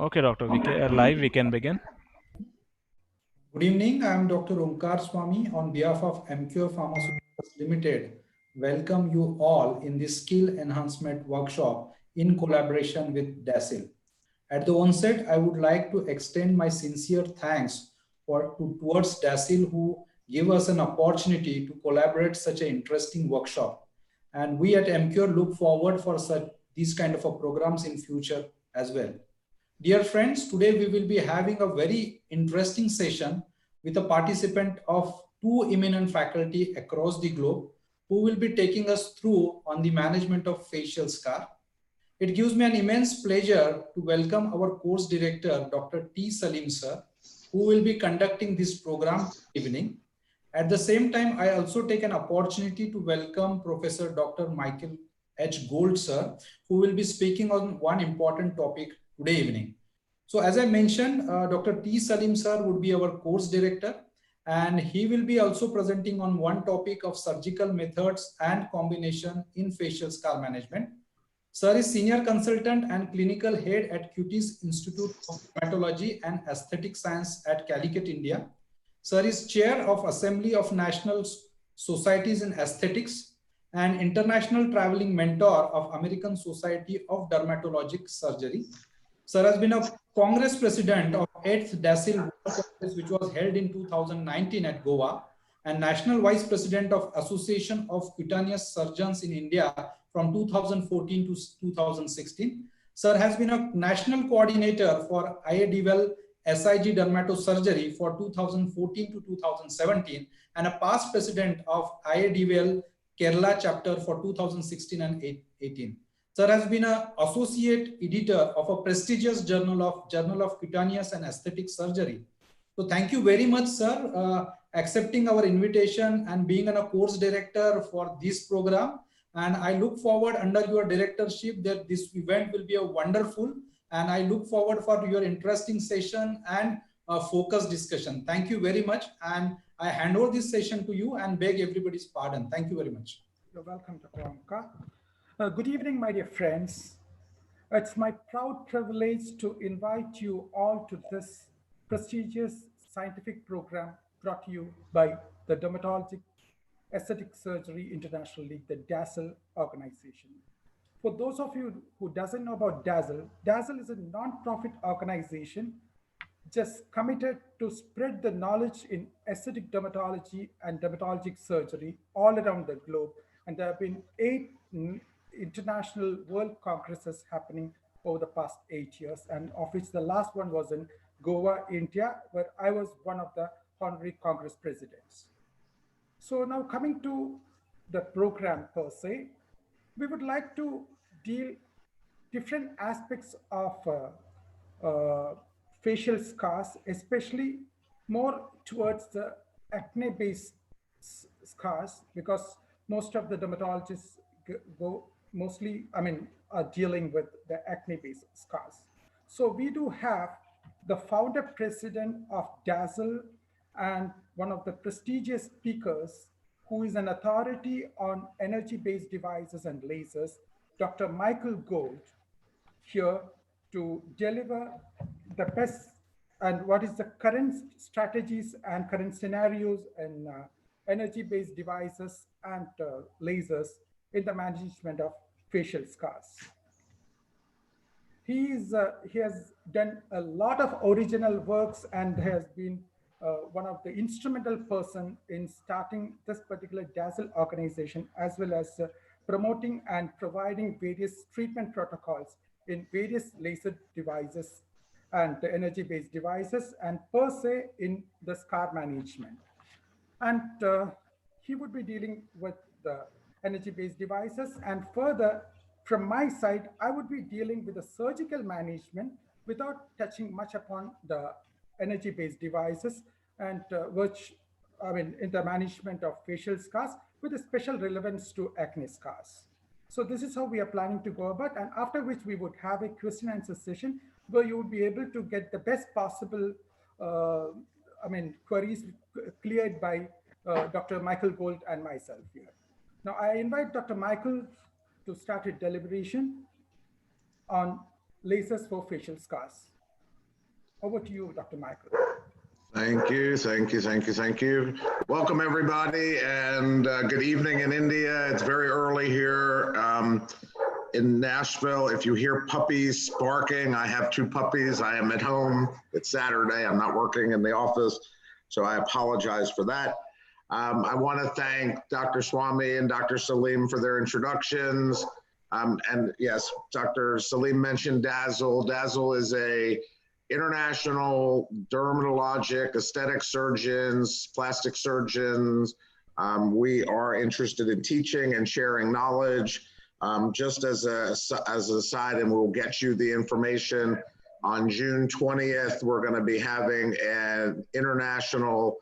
Okay, Doctor, live, we can begin. Good evening. I am Dr. Omkar Swami on behalf of MQ Pharmaceuticals Limited. Welcome you all in this skill enhancement workshop in collaboration with DASIL. At the onset, I would like to extend my sincere thanks towards DASIL who give us an opportunity to collaborate such an interesting workshop. And we at MQ look forward for these kind of programs in future as well. Dear friends, today we will be having a very interesting session with a participant of two eminent faculty across the globe who will be taking us through on the management of facial scar. It gives me an immense pleasure to welcome our course director, Dr. T. Salim sir, who will be conducting this program this evening. At the same time, I also take an opportunity to welcome Professor Dr. Michael H. Gold sir, who will be speaking on one important topic today evening. So as I mentioned, Dr. T. Salim sir would be our course director, and he will be also presenting on one topic of surgical methods and combination in facial scar management. Sir is senior consultant and clinical head at Cutis Institute of Dermatology and Aesthetic Science at Calicut, India. Sir is chair of Assembly of National Societies in Aesthetics and international traveling mentor of American Society of Dermatologic Surgery. Sir has been a Congress president of 8th DASIL World Congress, which was held in 2019 at Goa, and national vice president of Association of Cutaneous Surgeons in India from 2014 to 2016. Sir has been a national coordinator for IADWEL SIG dermatosurgery for 2014 to 2017 and a past president of IADWEL Kerala chapter for 2016 and 18. Sir has been an associate editor of a prestigious Journal of Cutaneous and Aesthetic Surgery. So thank you very much, sir, accepting our invitation and being a course director for this program. And I look forward under your directorship that this event will be a wonderful, and I look forward for your interesting session and focused discussion. Thank you very much. And I hand over this session to you and beg everybody's pardon. Thank you very much. You're welcome, Dr. Omkar. Good evening, my dear friends. It's my proud privilege to invite you all to this prestigious scientific program brought to you by the Dermatologic Aesthetic Surgery International League, the DASL organization. For those of you who doesn't know about DASL, DASL is a non-profit organization just committed to spread the knowledge in aesthetic dermatology and dermatologic surgery all around the globe. And there have been 8 international world congresses happening over the past 8 years, and of which the last one was in Goa, India, where I was one of the honorary Congress presidents. So now coming to the program per se, we would like to deal different aspects of facial scars, especially more towards the acne-based scars, because most of the dermatologists are dealing with the acne-based scars. So we do have the founder president of DASL and one of the prestigious speakers who is an authority on energy-based devices and lasers, Dr. Michael Gold, here to deliver the best and what is the current strategies and current scenarios in energy-based devices and lasers in the management of facial scars. He has done a lot of original works and has been one of the instrumental person in starting this particular DASL organization, as well as promoting and providing various treatment protocols in various laser devices and the energy-based devices, and per se in the scar management. And he would be dealing with the energy-based devices, and further from my side, I would be dealing with the surgical management without touching much upon the energy-based devices, and in the management of facial scars with a special relevance to acne scars. So this is how we are planning to go about, and after which we would have a question and answer session where you would be able to get the best possible queries cleared by Dr. Michael Gold and myself here. Now I invite Dr. Michael to start a deliberation on lasers for facial scars. Over to you, Dr. Michael. Thank you, thank you, thank you, thank you. Welcome everybody, and good evening in India. It's very early here in Nashville. If you hear puppies barking, I have two puppies. I am at home. It's Saturday. I'm not working in the office, so I apologize for that. I want to thank Dr. Swami and Dr. Salim for their introductions. And yes, Dr. Salim mentioned DAZZLE. DAZZLE is a international dermatologic, aesthetic surgeons, plastic surgeons. We are interested in teaching and sharing knowledge. Just as a side, and we'll get you the information, on June 20th, we're going to be having an international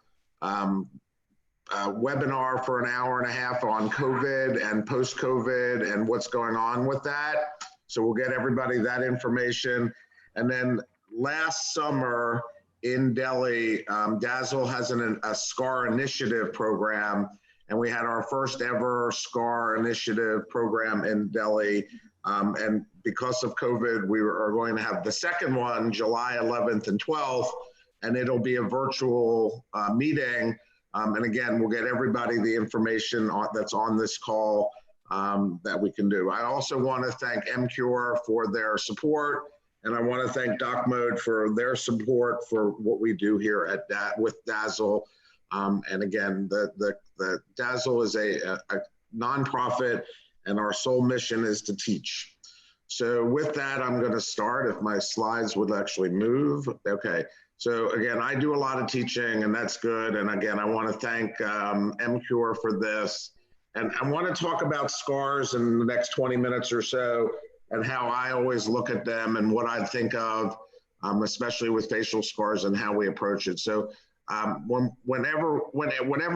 webinar for an hour and a half on COVID and post-COVID and what's going on with that. So we'll get everybody that information. And then last summer in Delhi, DAZZLE has a SCAR initiative program, and we had our first ever SCAR initiative program in Delhi. And because of COVID, we are going to have the second one, July 11th and 12th, and it'll be a virtual meeting. And again, we'll get everybody the information that's on this call that we can do. I also want to thank MCure for their support, and I want to thank DocMode for their support for what we do here with DAZZLE. And again, the DAZZLE is a nonprofit, and our sole mission is to teach. So with that, I'm going to start, if my slides would actually move. Okay. So again, I do a lot of teaching, and that's good. And again, I want to thank MCure for this. And I want to talk about scars in the next 20 minutes or so, and how I always look at them and what I think of, especially with facial scars and how we approach it. So whenever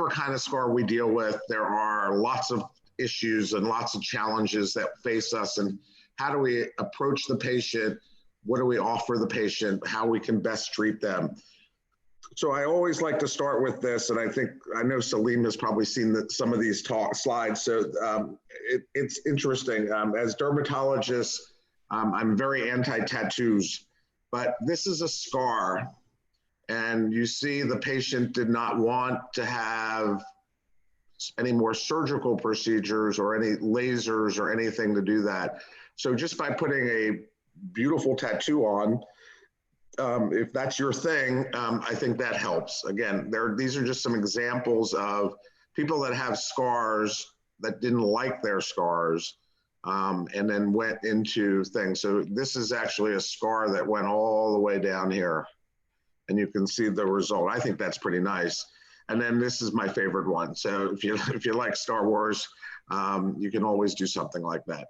kind of scar we deal with, there are lots of issues and lots of challenges that face us. And how do we approach the patient? What do we offer the patient? How we can best treat them? So I always like to start with this, and I know Salim has probably seen some of these slides. So it's interesting. As dermatologists, I'm very anti-tattoos, but this is a scar, and you see the patient did not want to have any more surgical procedures or any lasers or anything to do that. So just by putting a beautiful tattoo on, if that's your thing, I think that helps. Again, these are just some examples of people that have scars that didn't like their scars, and then went into things. So this is actually a scar that went all the way down here, and you can see the result. I think that's pretty nice. And then this is my favorite one. So if you like Star Wars, you can always do something like that.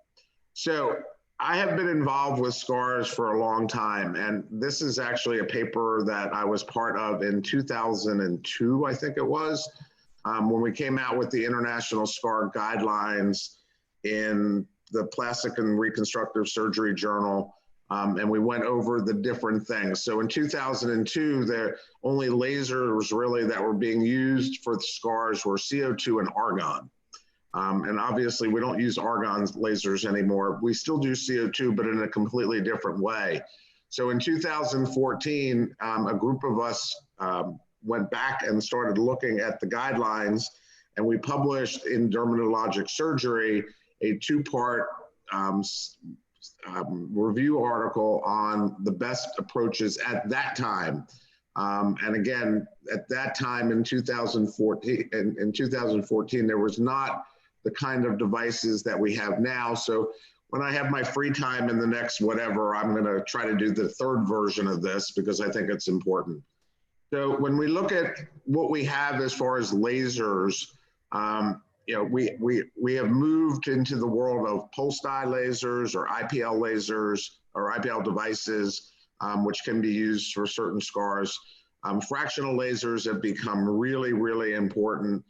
So I have been involved with scars for a long time, and this is actually a paper that I was part of in 2002, I think it was, when we came out with the International Scar Guidelines in the Plastic and Reconstructive Surgery Journal, and we went over the different things. So in 2002, the only lasers really that were being used for the scars were CO2 and argon. And obviously we don't use argon lasers anymore. We still do CO2, but in a completely different way. So in 2014, a group of us went back and started looking at the guidelines, and we published in Dermatologic Surgery a two-part review article on the best approaches at that time. And again, at that time in 2014, there was not the kind of devices that we have now. So when I have my free time in the next whatever, I'm going to try to do the third version of this because I think it's important. So when we look at what we have as far as lasers, you know, we have moved into the world of pulse dye lasers or IPL lasers or IPL devices, which can be used for certain scars. Fractional lasers have become really, really important.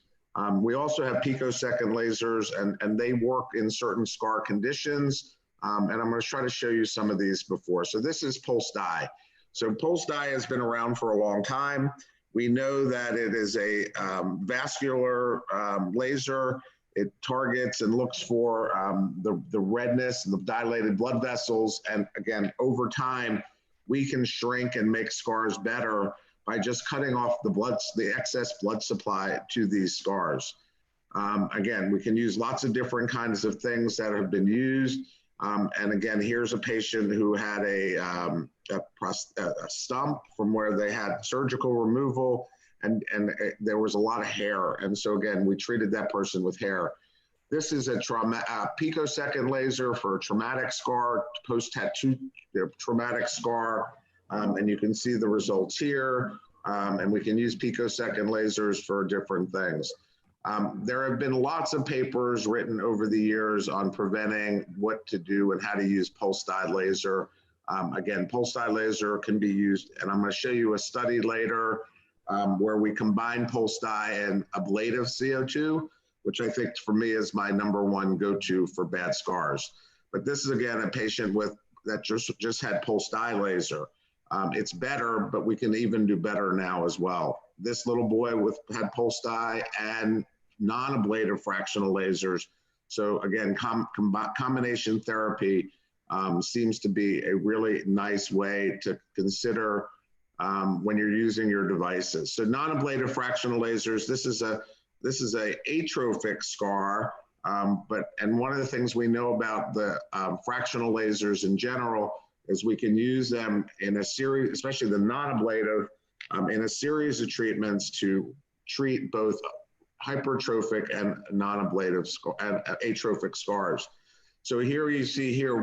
We also have picosecond lasers, and they work in certain scar conditions. And I'm going to try to show you some of these before. So this is pulse dye. So pulse dye has been around for a long time. We know that it is a vascular laser. It targets and looks for the redness and the dilated blood vessels. And again, over time, we can shrink and make scars better by just cutting off the excess blood supply to these scars. Again, we can use lots of different kinds of things that have been used. And again, here's a patient who had a stump from where they had surgical removal, and there was a lot of hair. And so again, we treated that person with hair. This is a picosecond laser for a traumatic scar, post-tattoo traumatic scar. And you can see the results here. And we can use picosecond lasers for different things. There have been lots of papers written over the years on preventing what to do and how to use pulse dye laser. Again, pulse dye laser can be used, and I'm going to show you a study later where we combine pulse dye and ablative CO2, which I think for me is my #1 go-to for bad scars. But this is, again, a patient that just had pulse dye laser. It's better, but we can even do better now as well. This little boy had pulse dye and non-ablative fractional lasers. So again, combination therapy seems to be a really nice way to consider when you're using your devices. So non-ablative fractional lasers, this is a atrophic scar, and one of the things we know about the fractional lasers in general is we can use them in a series, especially the non-ablative, in a series of treatments to treat both hypertrophic and non-ablative and atrophic scars. So here you see here,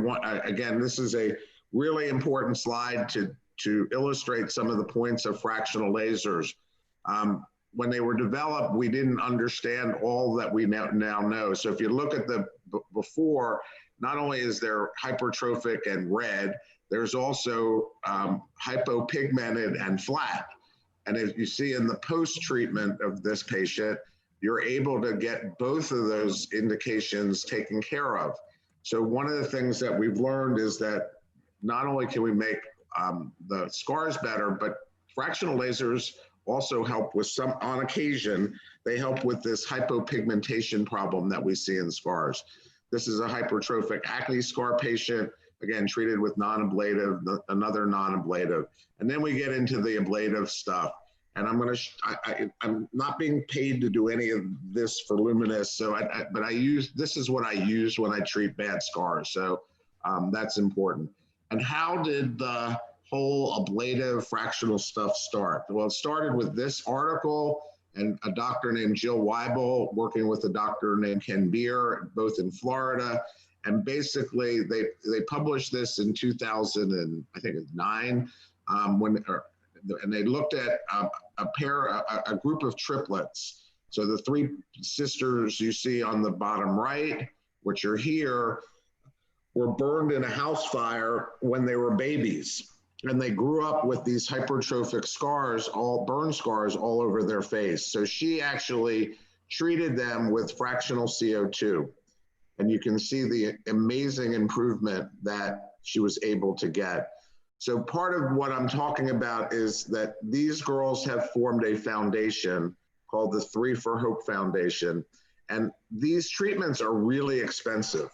again, this is a really important slide to illustrate some of the points of fractional lasers. When they were developed, we didn't understand all that we now know. So if you look at the before, not only is there hypertrophic and red, there's also hypopigmented and flat. And as you see in the post-treatment of this patient, you're able to get both of those indications taken care of. So one of the things that we've learned is that not only can we make the scars better, but fractional lasers also help with on occasion, they help with this hypopigmentation problem that we see in scars. This is a hypertrophic acne scar patient, again, treated with non-ablative, another non-ablative. And then we get into the ablative stuff. And I'm not being paid to do any of this for Luminous, so but this is what I use when I treat bad scars. So that's important. And how did the whole ablative fractional stuff start? Well, it started with this article and a doctor named Jill Weibel working with a doctor named Ken Beer, both in Florida. And basically, they published this in 2009, and they looked at a group of triplets. So the three sisters you see on the bottom right, which are here, were burned in a house fire when they were babies. And they grew up with these hypertrophic scars, burn scars all over their face. So she actually treated them with fractional CO2. And you can see the amazing improvement that she was able to get. So part of what I'm talking about is that these girls have formed a foundation called the 3 for Hope Foundation. And these treatments are really expensive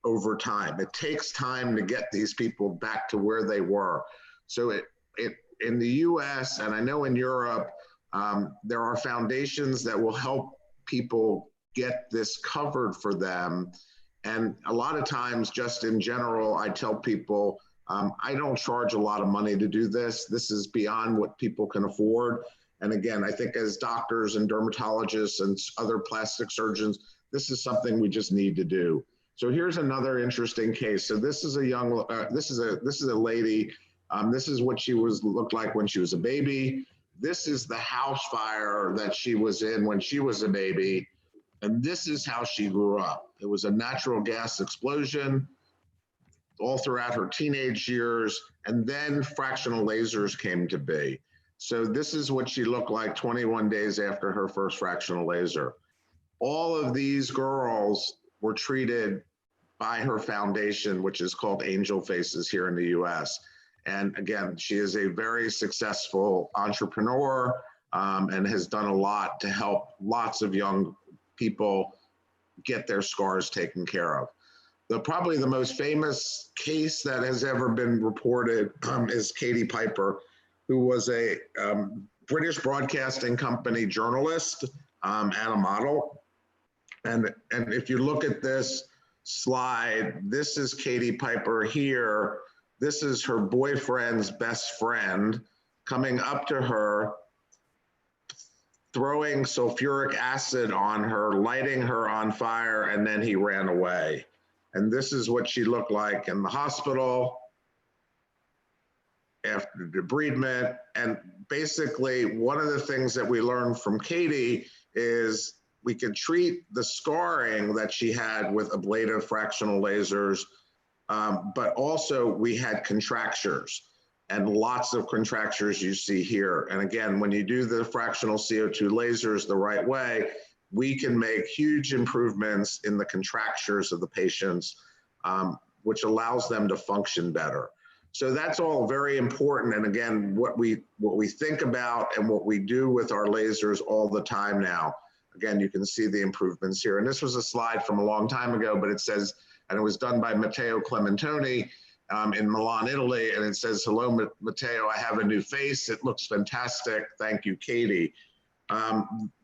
over time. It takes time to get these people back to where they were. So in the US, and I know in Europe, there are foundations that will help people get this covered for them. And a lot of times, just in general, I tell people, I don't charge a lot of money to do this. This is beyond what people can afford. And again, I think as doctors and dermatologists and other plastic surgeons, this is something we just need to do. So here's another interesting case. So this is a young, this is a lady. This is what she looked like when she was a baby. This is the house fire that she was in when she was a baby. And this is how she grew up. It was a natural gas explosion all throughout her teenage years, and then fractional lasers came to be. So this is what she looked like 21 days after her first fractional laser. All of these girls were treated by her foundation, which is called Angel Faces here in the US. And again, she is a very successful entrepreneur and has done a lot to help lots of young people get their scars taken care of. probably the most famous case that has ever been reported is Katie Piper, who was a British Broadcasting Company journalist and a model. And if you look at this slide, this is Katie Piper here. This is her boyfriend's best friend coming up to her, throwing sulfuric acid on her, lighting her on fire, and then he ran away. And this is what she looked like in the hospital after debridement. And basically, one of the things that we learned from Katie is we could treat the scarring that she had with ablative fractional lasers, but also we had contractures, and lots of contractures you see here. And again, when you do the fractional CO2 lasers the right way, we can make huge improvements in the contractures of the patients, which allows them to function better. So that's all very important. And again, what we think about and what we do with our lasers all the time now. Again, you can see the improvements here. And this was a slide from a long time ago, but it says, and it was done by Matteo Clementoni in Milan, Italy. And it says, hello, Matteo, I have a new face. It looks fantastic. Thank you, Katie.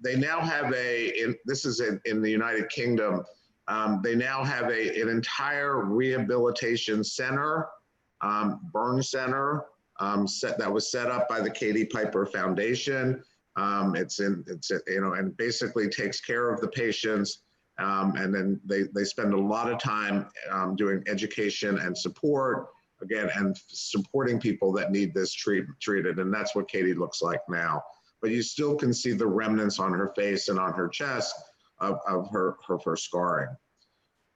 They now have this is in the United Kingdom, they now have an entire rehabilitation center, burn center, that was set up by the Katie Piper Foundation. And basically takes care of the patients. And then they spend a lot of time doing education and support, again, and supporting people that need this treated. And that's what Katie looks like now. But you still can see the remnants on her face and on her chest of her scarring.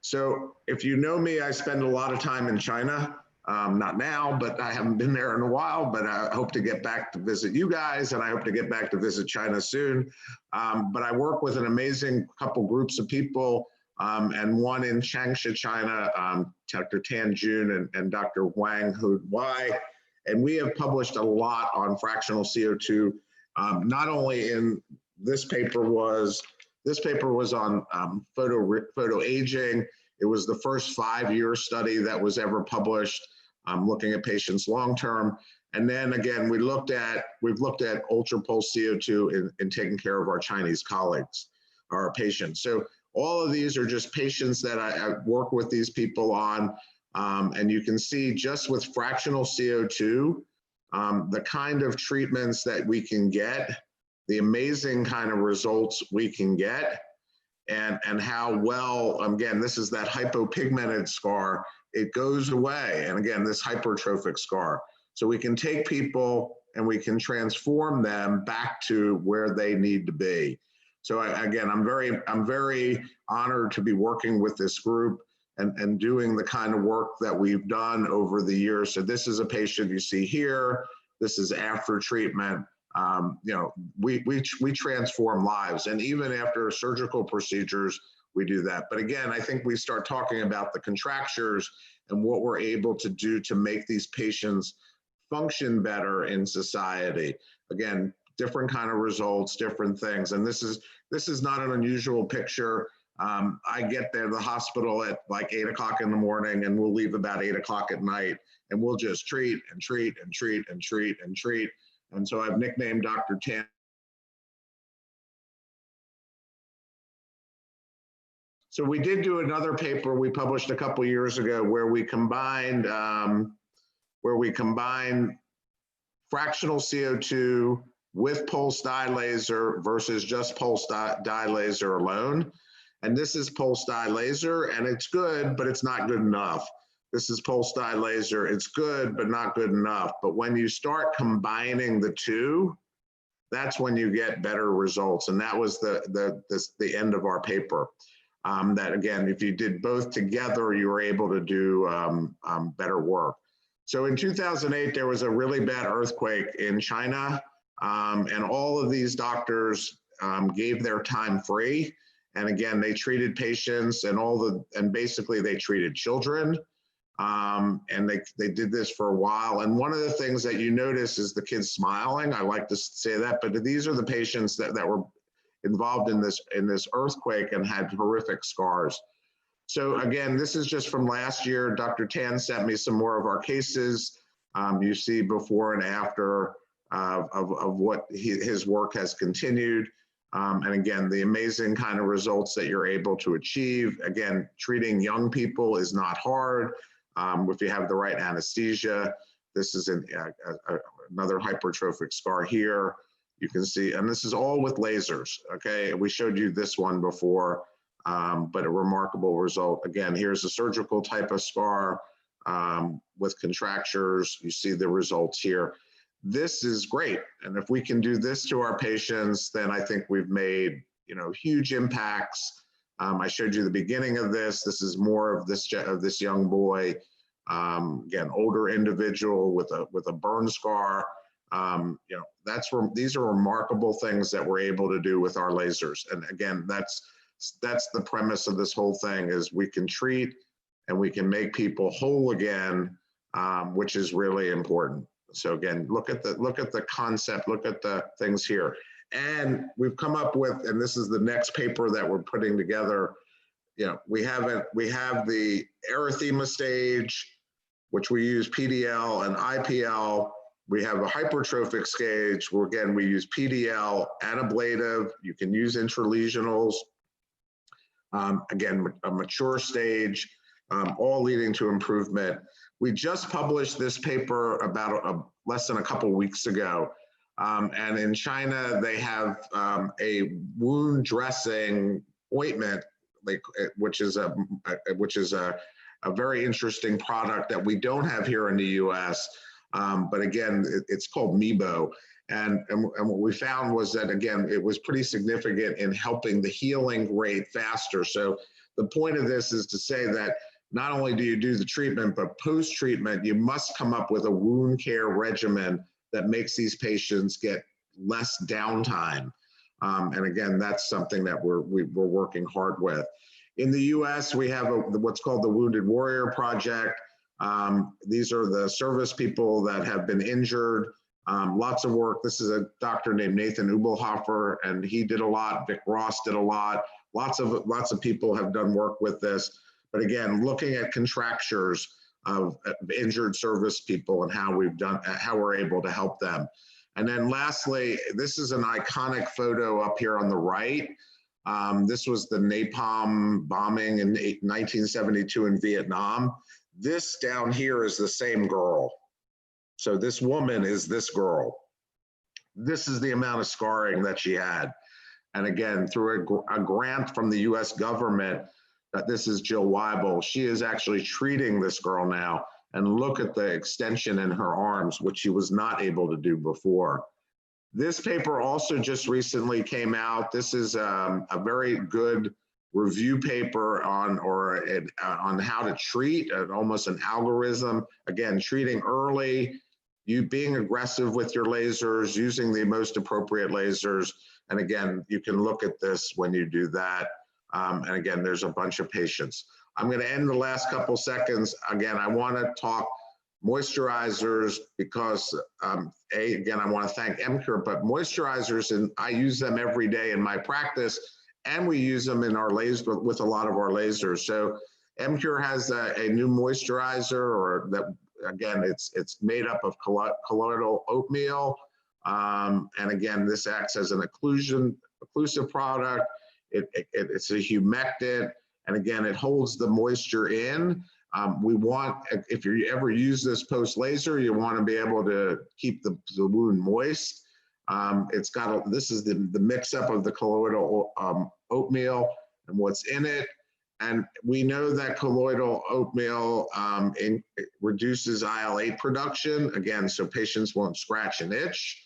So if you know me, I spend a lot of time in China. Not now, but I haven't been there in a while, but I hope to get back to visit you guys, and I hope to get back to visit China soon. But I work with an amazing couple groups of people, and one in Changsha, China, Dr. Tan Jun and Dr. Wang Hu-Wai. And we have published a lot on fractional CO2, not only in this paper was on photo aging. It was the first 5-year study that was ever published, looking at patients long-term. And then again, we've looked at ultra pulse CO2 in taking care of our Chinese colleagues, our patients. So all of these are just patients that I work with these people on. And you can see just with fractional CO2, the kind of treatments that we can get, the amazing kind of results we can get, and how well, again, this is that hypopigmented scar, it goes away. And again, this hypertrophic scar. So we can take people and we can transform them back to where they need to be. So again, I'm very honored to be working with this group and doing the kind of work that we've done over the years. So this is a patient you see here. This is after treatment. We transform lives, and even after surgical procedures, we do that. But again, I think we start talking about the contractures and what we're able to do to make these patients function better in society. Again, different kind of results, different things. And this is not an unusual picture. I get there to the hospital at like 8 o'clock in the morning, and we'll leave about 8 o'clock at night, and we'll just treat and treat and treat and treat and treat. And so I've nicknamed Dr. Tan. So we did do another paper we published a couple years ago where we combined fractional CO2 with pulse dye laser versus just pulse dye laser alone. And this is pulse dye laser, and it's good, but it's not good enough. This is pulse dye laser. It's good, but not good enough. But when you start combining the two, that's when you get better results. And that was the end of our paper. That again, if you did both together, you were able to do better work. So in 2008, there was a really bad earthquake in China, and all of these doctors gave their time free. And again, they treated patients and basically they treated children. And they did this for a while. And one of the things that you notice is the kids smiling. I like to say that, but these are the patients that were involved in this earthquake and had horrific scars. So again, this is just from last year. Dr. Tan sent me some more of our cases. You see before and after of what his work has continued. And again, the amazing kind of results that you're able to achieve. Again, treating young people is not hard if you have the right anesthesia. This is another hypertrophic scar here. You can see, and this is all with lasers, okay? We showed you this one before, but a remarkable result. Again, here's a surgical type of scar with contractures. You see the results here. This is great. And if we can do this to our patients, then I think we've made, huge impacts. I showed you the beginning of this. This is more of this young boy, again, older individual with a burn scar. These are remarkable things that we're able to do with our lasers. And again, that's the premise of this whole thing, is we can treat and we can make people whole again, which is really important. So again, look at the concept, look at the things here. And we've come up with, and this is the next paper that we're putting together. We have the erythema stage, which we use PDL and IPL. We have a hypertrophic stage where, again, we use PDL and ablative. You can use intralesionals. Again, a mature stage, all leading to improvement. We just published this paper about less than a couple weeks ago. And in China, they have a wound dressing ointment, which is a very interesting product that we don't have here in the US. But again, it's called Mebo. And what we found was that, again, it was pretty significant in helping the healing rate faster. So the point of this is to say that not only do you do the treatment, but post-treatment, you must come up with a wound care regimen that makes these patients get less downtime. And again, that's something that we're working hard with. In the US, we have what's called the Wounded Warrior Project. These are the service people that have been injured. Lots of work. This is a doctor named Nathan Ubelhofer, and he did a lot. Vic Ross did a lot. Lots of people have done work with this. But again, looking at contractures of injured service people and how we're able to help them. And then lastly, this is an iconic photo up here on the right. This was the napalm bombing in 1972 in Vietnam. This down here is the same girl. So this woman is this girl. This is the amount of scarring that she had. And again, through a grant from the US government, this is Jill Weibel. She is actually treating this girl now. And look at the extension in her arms, which she was not able to do before. This paper also just recently came out. This is a very good review paper on how to treat, almost an algorithm. Again, treating early, you being aggressive with your lasers, using the most appropriate lasers. And again, you can look at this when you do that. And again, there's a bunch of patients. I'm going to end the last couple seconds. Again, I want to talk moisturizers because, again, I want to thank MCure, but moisturizers, and I use them every day in my practice, and we use them in our laser with a lot of our lasers. So MCure has a new moisturizer, or that, again, it's made up of colloidal oatmeal. And again, this acts as an occlusive product. It's a humectant, and again, it holds the moisture in. We want, if you ever use this post-laser, you want to be able to keep the wound moist. This is the mix-up of the colloidal oatmeal and what's in it. And we know that colloidal oatmeal reduces IL-8 production, again, so patients won't scratch and itch.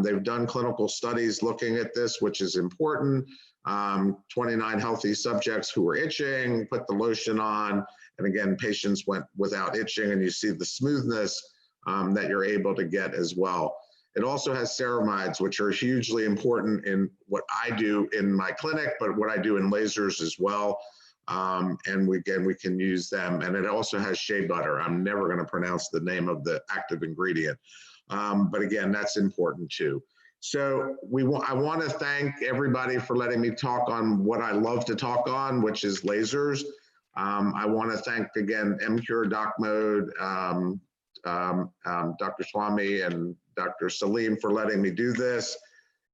They've done clinical studies looking at this, which is important. 29 healthy subjects who were itching, put the lotion on, and again, patients went without itching, and you see the smoothness that you're able to get as well. It also has ceramides, which are hugely important in what I do in my clinic, but what I do in lasers as well. And we can use them. And it also has shea butter. I'm never going to pronounce the name of the active ingredient. But again, that's important too. So I want to thank everybody for letting me talk on what I love to talk on, which is lasers. I want to thank again MCure, Doc Mode, Dr. Swami and Dr. Salim for letting me do this.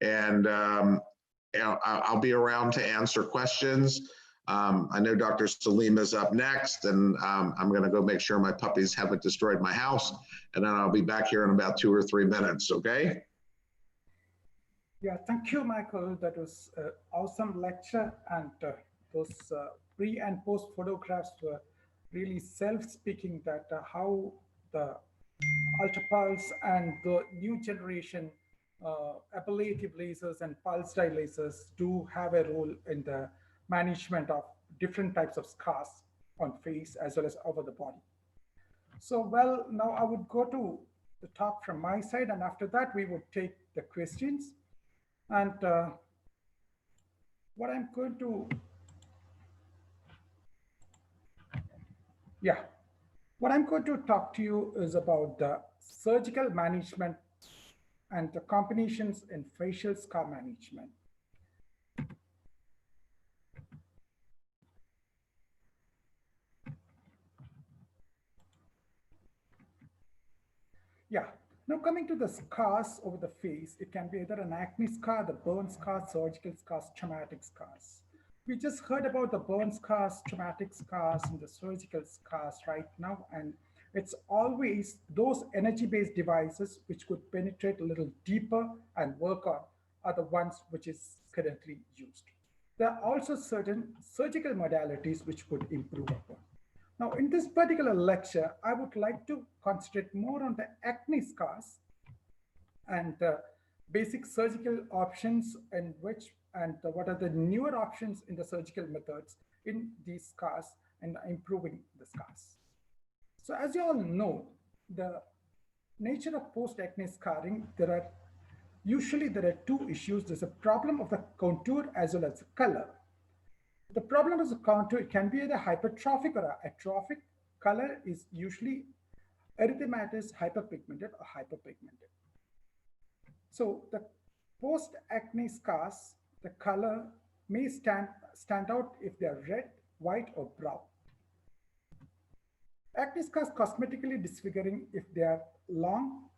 And I'll be around to answer questions. I know Dr. Salim is up next, and I'm going to go make sure my puppies haven't destroyed my house. And then I'll be back here in about 2 or 3 minutes, okay? Yeah, thank you, Michael. That was an awesome lecture, and those pre and post photographs were really self-speaking that how the ultrapulse and the new generation ablative lasers and pulse dye lasers do have a role in the management of different types of scars on face as well as over the body. So, well, now I would go to the talk from my side, and after that we would take the questions. And what I'm going to, what I'm going to talk to you is about the surgical management and the combinations in facial scar management. Yeah, now coming to the scars over the face, it can be either an acne scar, the burn scar, surgical scars, traumatic scars. We just heard about the burn scars, traumatic scars, and the surgical scars right now, and it's always those energy-based devices which could penetrate a little deeper and work on are the ones which is currently used. There are also certain surgical modalities which could improve upon. Now, in this particular lecture, I would like to concentrate more on the acne scars and basic surgical options and what are the newer options in the surgical methods in these scars and improving the scars. So as you all know, the nature of post-acne scarring, there are two issues. There's a problem of the contour as well as the color. The problem is the contour. It can be either hypertrophic or atrophic. Color is usually erythematous, hyperpigmented, or hyperpigmented. So the post-acne scars, the color may stand out if they are red, white, or brown. Acne scars cosmetically disfiguring if they are long,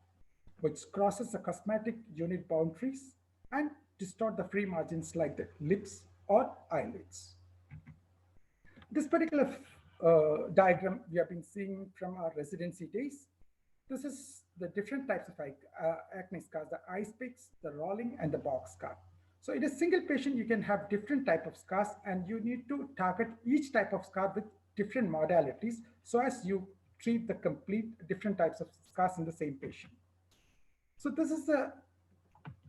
which crosses the cosmetic unit boundaries and distort the free margins like the lips or eyelids. This particular diagram we have been seeing from our residency days. This is the different types of acne scars, the ice picks, the rolling, and the box scar. So in a single patient, you can have different type of scars, and you need to target each type of scar with different modalities so as you treat the complete different types of scars in the same patient. So this is the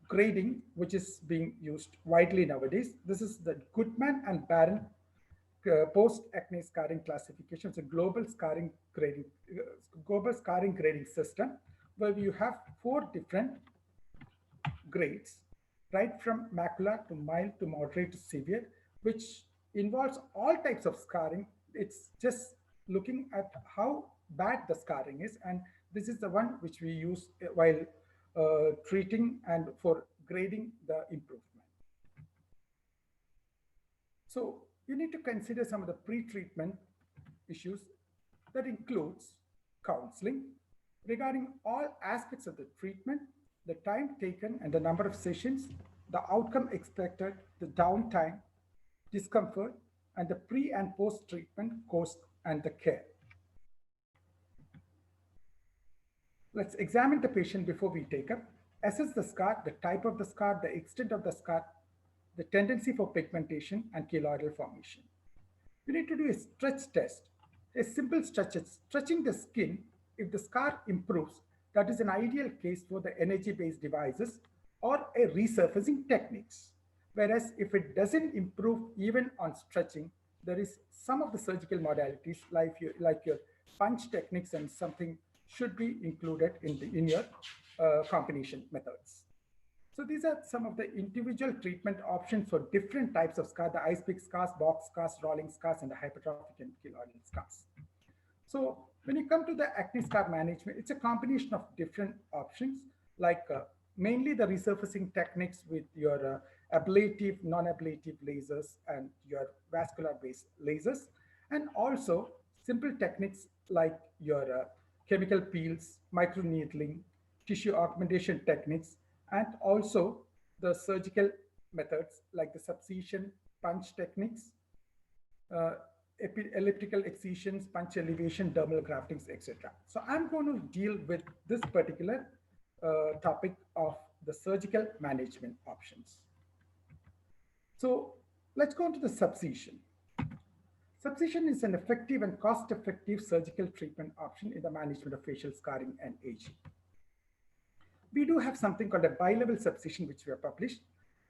grading which is being used widely nowadays. This is the Goodman and Barron post-acne scarring classification. It's a global scarring grading system where you have 4 different grades, right from macular to mild to moderate to severe, which involves all types of scarring. It's just looking at how bad the scarring is, and this is the one which we use while treating and for grading the improvement. So you need to consider some of the pre-treatment issues that includes counseling regarding all aspects of the treatment, the time taken and the number of sessions, the outcome expected, the downtime, discomfort, and the pre and post-treatment course and the care. Let's examine the patient before we take up. Assess the scar, the type of the scar, the extent of the scar, the tendency for pigmentation and keloidal formation. You need to do a stretch test. A simple stretch is stretching the skin. If the scar improves, that is an ideal case for the energy-based devices or a resurfacing techniques. Whereas if it doesn't improve even on stretching, there is some of the surgical modalities like your punch techniques and something should be included in your combination methods. So these are some of the individual treatment options for different types of scars, the ice pick scars, box scars, rolling scars, and the hypertrophic and keloidal scars. So when you come to the acne scar management, it's a combination of different options, like mainly the resurfacing techniques with your ablative, non-ablative lasers and your vascular-based lasers. And also simple techniques like your chemical peels, microneedling, tissue augmentation techniques, and also the surgical methods like the subcision punch techniques, uh, elliptical excisions, punch elevation, dermal graftings, etc. So I'm going to deal with this particular topic of the surgical management options. So let's go into the subcision. Subcision is an effective and cost-effective surgical treatment option in the management of facial scarring and aging. We do have something called a bi-level subcision, which we have published,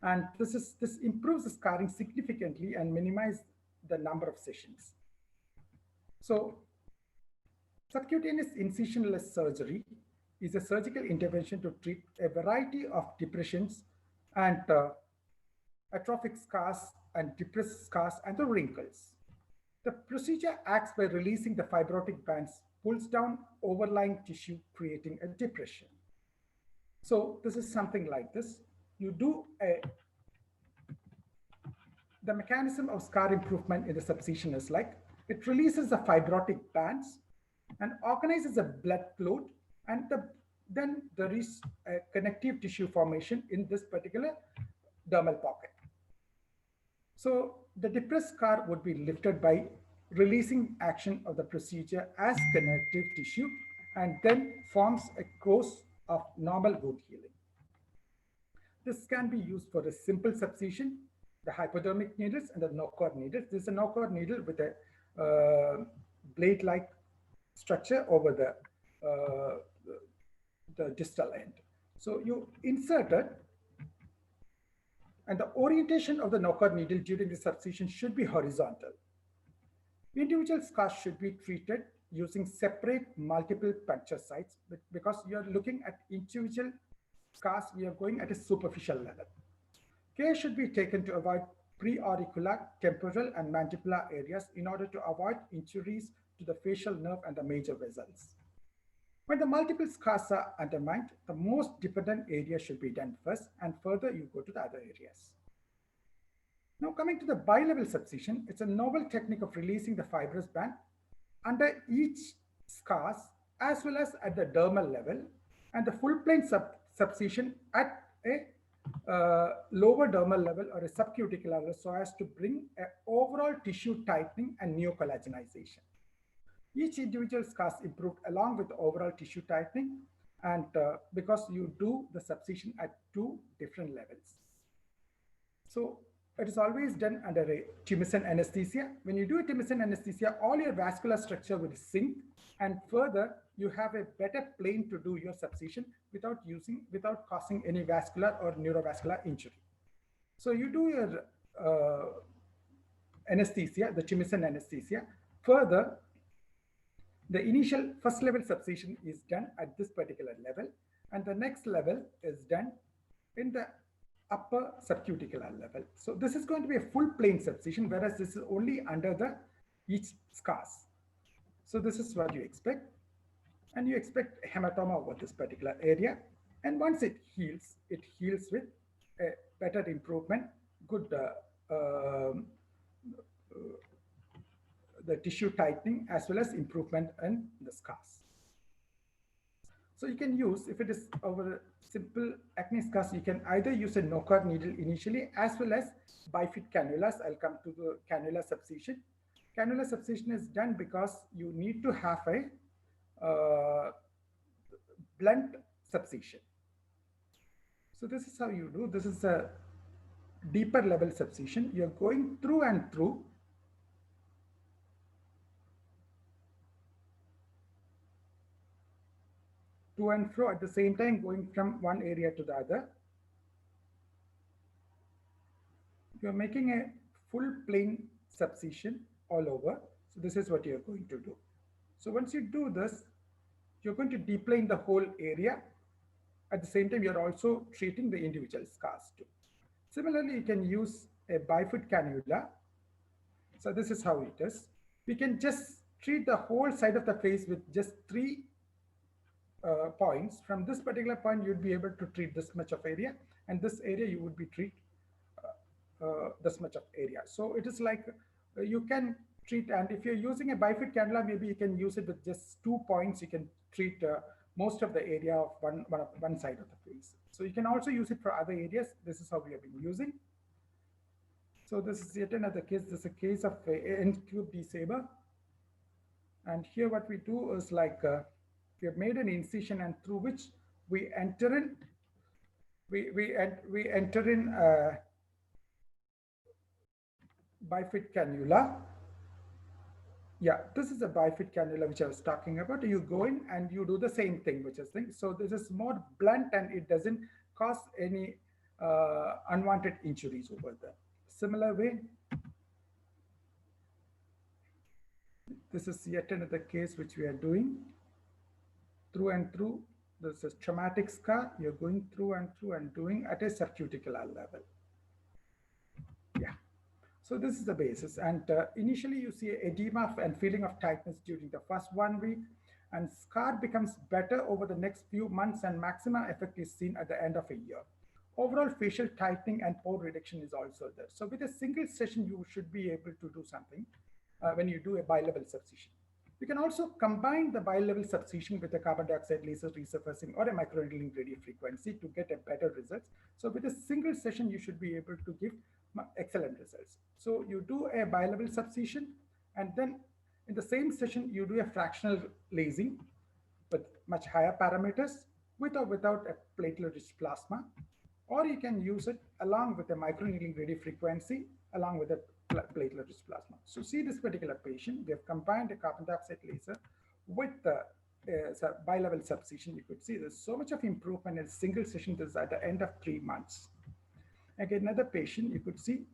and this improves the scarring significantly and minimizes the number of sessions. So, subcutaneous incisionless surgery is a surgical intervention to treat a variety of depressions and atrophic scars and depressed scars and the wrinkles. The procedure acts by releasing the fibrotic bands, pulls down overlying tissue, creating a depression. So this is something like this. You do the mechanism of scar improvement in the subcision is like, it releases the fibrotic bands and organizes a blood flow, and then there is a connective tissue formation in this particular dermal pocket. So the depressed scar would be lifted by releasing action of the procedure as connective tissue and then forms a course of normal wound healing. This can be used for a simple subcision, the hypodermic needles and the no-cord needles. This is a no-cord needle with a blade-like structure over the distal end. So you insert it, and the orientation of the no-cord needle during the subcision should be horizontal. Individual scars should be treated using separate multiple puncture sites because you're looking at individual scars, we are going at a superficial level. Care should be taken to avoid preauricular, temporal, and mandibular areas in order to avoid injuries to the facial nerve and the major vessels. When the multiple scars are undermined, the most dependent area should be done first, and further you go to the other areas. Now coming to the bi-level subcision, it's a novel technique of releasing the fibrous band under each scars as well as at the dermal level, and the full plane subcision at a lower dermal level or a subcuticle level so as to bring an overall tissue tightening and neocollagenization. Each individual scars improved along with the overall tissue tightening, and because you do the subcision at two different levels. So it is always done under a tumescent anesthesia. When you do a tumescent anesthesia, all your vascular structure will sink, and further you have a better plane to do your subcision without causing any vascular or neurovascular injury. So you do your anesthesia, the tumescent anesthesia. Further, the initial first level subcision is done at this particular level, and the next level is done in the upper subcuticular level. So this is going to be a full plane subcision, whereas this is only under the each scars. So this is what you expect, and you expect hematoma over this particular area. And once it heals with a better improvement, good the tissue tightening as well as improvement in the scars. So you can use, if it is over simple acne scars, you can either use a no-cord needle initially as well as bifid cannulas. I'll come to the cannula subcision. Cannula subcision is done because you need to have a blunt subcision. So this is how you do. This is a deeper level subcision. You're going through and through. To and fro at the same time, going from one area to the other. You're making a full plane subcision all over. So this is what you're going to do. So once you do this, you're going to deplane the whole area. At the same time, you're also treating the individual scars too. Similarly, you can use a bifid cannula. So this is how it is. We can just treat the whole side of the face with just 3 points. From this particular point, you'd be able to treat this much of area, and this area you would be treat this much of area. So it is like you can treat, and if you're using a bifid cannula, maybe you can use it with just 2 points. You can treat most of the area of one side of the face. So you can also use it for other areas. This is how we have been using. So this is yet another case. This is a case of N-cube desaber. And here what we do is like we have made an incision, and through which we enter in we enter in bifid cannula. Yeah, this is a bifid cannula which I was talking about. You go in and you do the same thing, which is thing. So this is more blunt and it doesn't cause any unwanted injuries over there. Similar way, this is yet another case which we are doing through and through. This is traumatic scar. You're going through and doing at a subcuticular level. Yeah. So this is the basis. And initially you see edema and feeling of tightness during the first 1 week, and scar becomes better over the next few months, and maximum effect is seen at the end of a year. Overall facial tightening and pore reduction is also there. So with a single session, you should be able to do something when you do a bilevel subcision. You can also combine the bilevel subcision with a carbon dioxide laser resurfacing or a microneedling radiofrequency to get a better results. So with a single session, you should be able to give excellent results. So you do a bilevel subcision, and then in the same session, you do a fractional lasing with much higher parameters, with or without a platelet-rich plasma, or you can use it along with a microneedling radiofrequency along with a platelet-rich plasma. So see this particular patient, we have combined a carbon dioxide laser with the bilevel subcision. You could see there's so much of improvement in a single session. This is at the end of 3 months. Again, another patient, you could see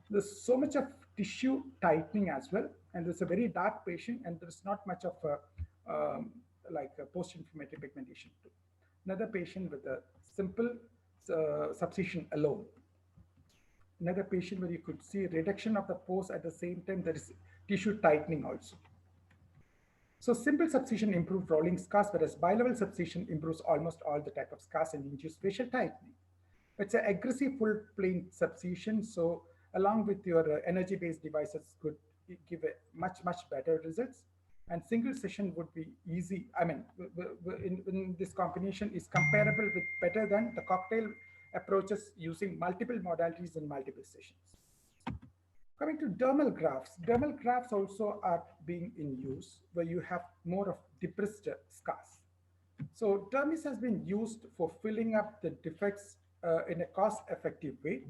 there's so much of tissue tightening as well, and there's a very dark patient, and there's not much of a post-inflammatory pigmentation too. Another patient with a simple subcision alone. Another patient where you could see reduction of the pores at the same time there is tissue tightening also. So simple subcision improved rolling scars, whereas bilevel subcision improves almost all the type of scars and induce facial tightening. It's an aggressive full plane subcision, so along with your energy-based devices could give a much better results. And single session would be easy. I mean, in this combination is comparable with better than the cocktail approaches using multiple modalities in multiple sessions. Coming to dermal grafts also are being in use where you have more of depressed scars. So dermis has been used for filling up the defects in a cost-effective way.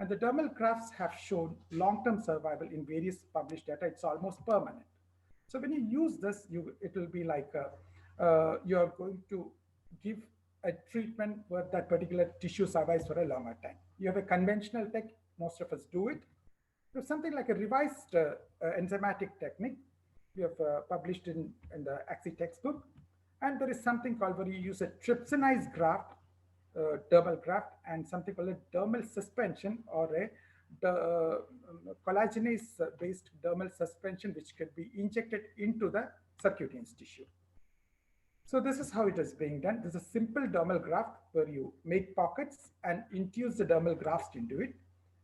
And the dermal grafts have shown long-term survival in various published data. It's almost permanent. So when you use this, it will be like you're going to give a treatment where that particular tissue survives for a longer time. You have a conventional tech, most of us do it. You have something like a revised enzymatic technique. We have published in the AXI textbook. And there is something called where you use a trypsinized graft, dermal graft, and something called a dermal suspension or a collagenase-based dermal suspension, which could be injected into the subcutaneous tissue. So this is how it is being done. This is a simple dermal graft where you make pockets and infuse the dermal grafts into it,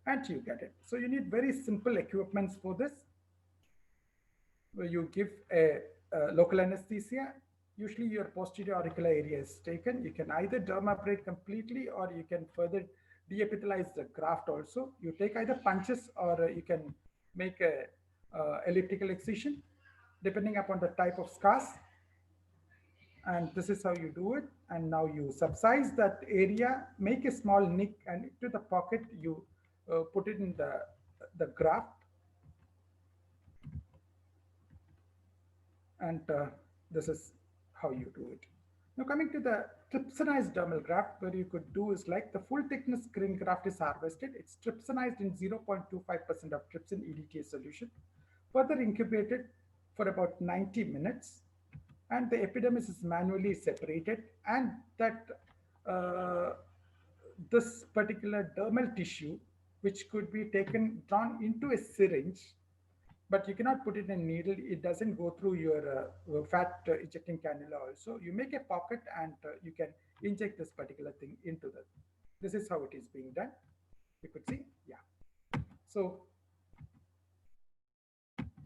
and you get it. So you need very simple equipments for this, where you give a local anesthesia. Usually your posterior auricular area is taken. You can either dermabrate completely, or you can further deepithelize the graft also. You take either punches, or you can make a elliptical excision, depending upon the type of scars. And this is how you do it. And now you subcise that area, make a small nick, and into the pocket you put it in the graft. And this is how you do it. Now coming to the trypsinized dermal graft, where you could do is like the full thickness screen graft is harvested. It's trypsinized in 0.25% of trypsin EDTA solution, further incubated for about 90 minutes. And the epidermis is manually separated, and that this particular dermal tissue, which could be drawn into a syringe, but you cannot put it in a needle. It doesn't go through your fat ejecting cannula also. You make a pocket and you can inject this particular thing into that. This is how it is being done. You could see, yeah. So,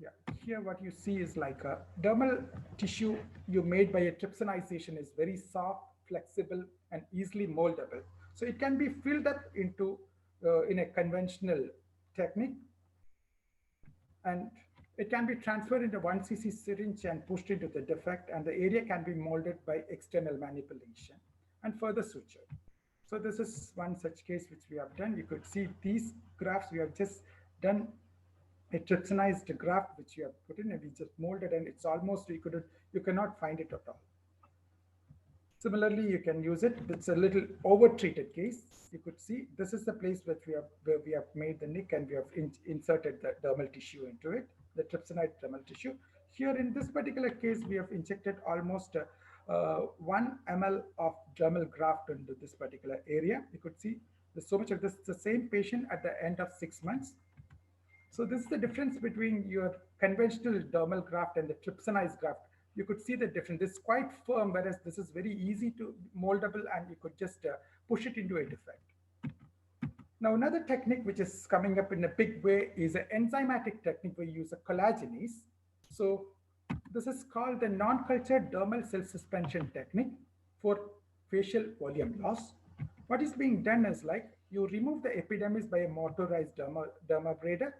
yeah. here what you see is like a dermal tissue you made by a trypsinization is very soft, flexible, and easily moldable. So it can be filled up into in a conventional technique, and it can be transferred into 1 cc syringe and pushed into the defect, and the area can be molded by external manipulation and further suture. So this is one such case which we have done. You could see these grafts we have just done a trypsinized graft which you have put in, and we just molded, and it's almost you cannot find it at all. Similarly, you can use it. It's a little over-treated case. You could see this is the place where we have made the nick and we have inserted the dermal tissue into it, the trypsinide dermal tissue. Here in this particular case, we have injected almost 1 ml of dermal graft into this particular area. You could see there's so much of this. The same patient at the end of 6 months. So this is the difference between your conventional dermal graft and the trypsinized graft. You could see the difference. This is quite firm, whereas this is very easy to moldable, and you could just push it into a defect. Now, another technique which is coming up in a big way is an enzymatic technique where you use a collagenase. So this is called the non-cultured dermal cell suspension technique for facial volume loss. What is being done is like you remove the epidermis by a motorized dermabrader,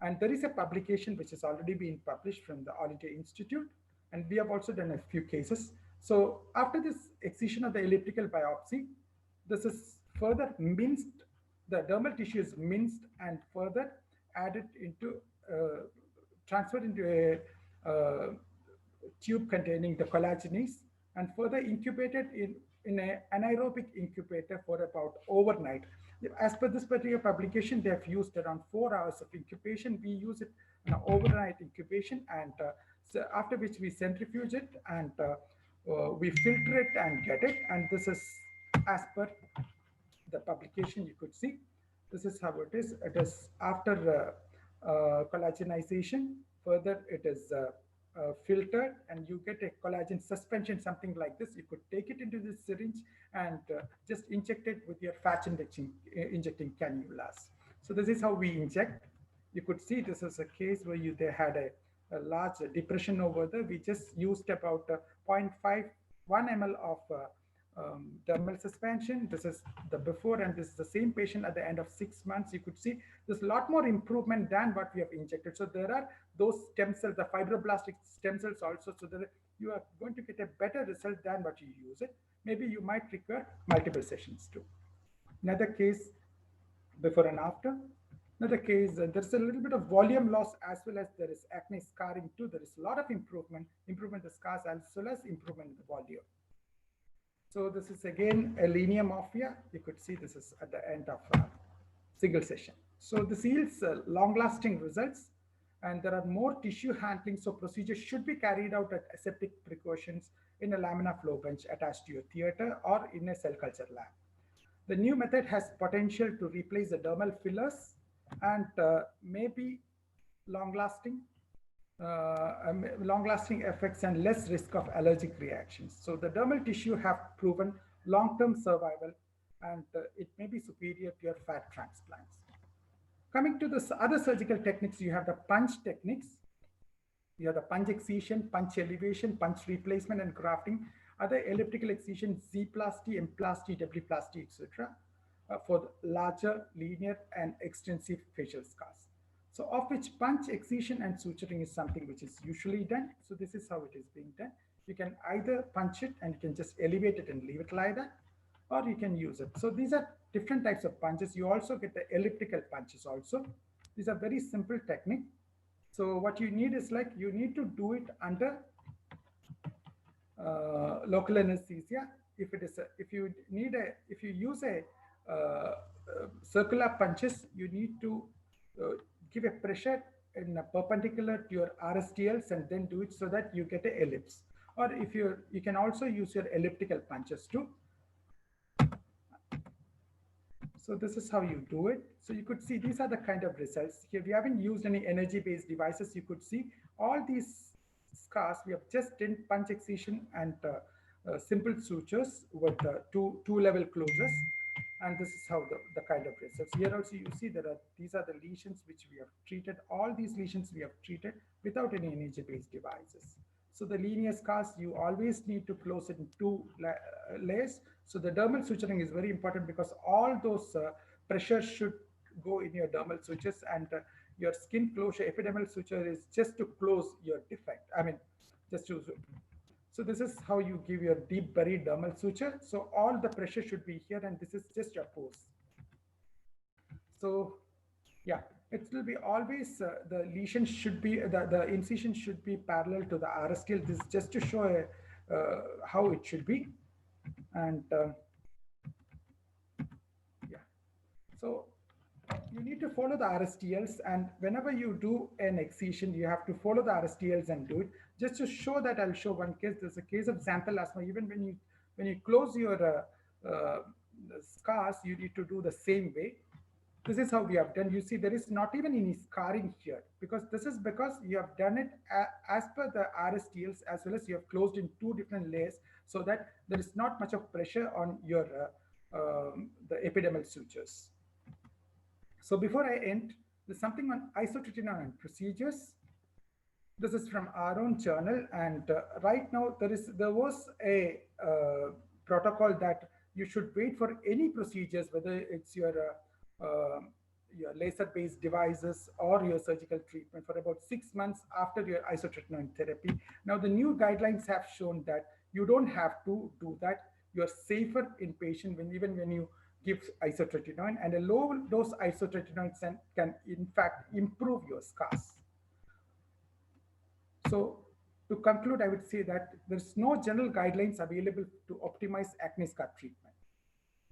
and there is a publication which has already been published from the All India Institute, and we have also done a few cases. So after this excision of the elliptical biopsy, this is further minced, the dermal tissue is minced and further added into, transferred into a tube containing the collagenase and further incubated in an anaerobic incubator for about overnight. As per this particular publication, they have used around 4 hours of incubation. We use it in an overnight incubation, and so after which we centrifuge it and we filter it and get it. And this is as per the publication. You could see this is how it is. It is after collagenization. Further, it is filtered, and you get a collagen suspension, something like this. You could take it into this syringe and just inject it with your fat injecting cannulas. So this is how we inject. You could see this is a case where they had a large depression over there. We just used about 0.5, 1 ml of dermal suspension. This is the before, and this is the same patient at the end of 6 months. You could see there's a lot more improvement than what we have injected. So there are those stem cells, the fibroblastic stem cells also, so that you are going to get a better result than what you use it. Maybe you might require multiple sessions too. Another case, before and after. Another case, there's a little bit of volume loss as well as there is acne scarring too. There is a lot of improvement in the scars as well as improvement in the volume. So this is again a linear morphia. You could see this is at the end of a single session. So this yields long-lasting results, and there are more tissue handling. So procedures should be carried out at aseptic precautions in a laminar flow bench attached to your theater or in a cell culture lab. The new method has potential to replace the dermal fillers and maybe long-lasting effects and less risk of allergic reactions. So the dermal tissue have proven long-term survival, and it may be superior to your fat transplants. Coming to the other surgical techniques, you have the punch techniques. You have the punch excision, punch elevation, punch replacement, and grafting. Other elliptical excision, Z-plasty, M-plasty, W-plasty, etc. For larger, linear, and extensive facial scars. So of which punch, excision, and suturing is something which is usually done. So this is how it is being done. You can either punch it and you can just elevate it and leave it like that, or you can use it. So these are different types of punches. You also get the elliptical punches also. These are very simple technique. So what you need is like, you need to do it under local anesthesia. If it is if you use a circular punches, you need to give a pressure in a perpendicular to your RSTLs and then do it so that you get an ellipse. Or if you can also use your elliptical punches too. So this is how you do it. So you could see these are the kind of results. Here we haven't used any energy-based devices. You could see all these scars. We have just done punch excision and simple sutures with two level closures. And this is how the kind of results. Here also you see these are the lesions which we have treated. All these lesions we have treated without any energy-based devices. So the linear scars, you always need to close it in two layers. So the dermal suturing is very important because all those pressures should go in your dermal sutures, and your skin closure epidermal suture is just to close your defect. I mean, just to, so this is how you give your deep buried dermal suture. So all the pressure should be here, and this is just your pose. So yeah, it will be always the lesion should be the incision should be parallel to the RS scale. This is just to show how it should be, and yeah. So you need to follow the RSTLs, and whenever you do an excision, you have to follow the RSTLs and do it. Just to show that, I'll show one case. There's a case of xanthal asthma. Even when you close your scars, you need to do the same way. This is how we have done. You see, there is not even any scarring here, because this is because you have done it as per the RSTLs, as well as you have closed in two different layers, so that there is not much of pressure on your the epidermal sutures. So before I end, there's something on isotretinoin and procedures. This is from our own journal, and right now there was a protocol that you should wait for any procedures, whether it's your laser-based devices or your surgical treatment, for about 6 months after your isotretinoin therapy. Now the new guidelines have shown that you don't have to do that. You're safer in patient even when you give isotretinoin, and a low dose isotretinoin can in fact improve your scars. So to conclude, I would say that there's no general guidelines available to optimize acne scar treatment.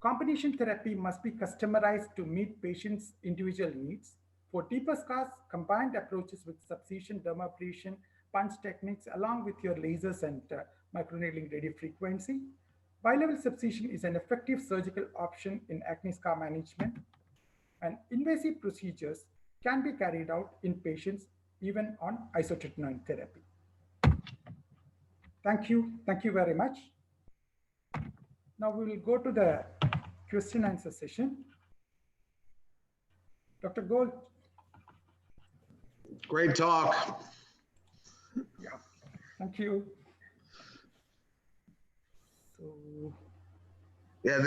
Combination therapy must be customized to meet patients' individual needs. For deeper scars, combined approaches with subcision, dermabrasion, punch techniques, along with your lasers and microneedling radiofrequency. Bilevel subcision is an effective surgical option in acne scar management, and invasive procedures can be carried out in patients even on isotretinoin therapy. Thank you. Thank you very much. Now we will go to the question answer session. Dr. Gold. Great talk. Yeah, thank you. So, yeah,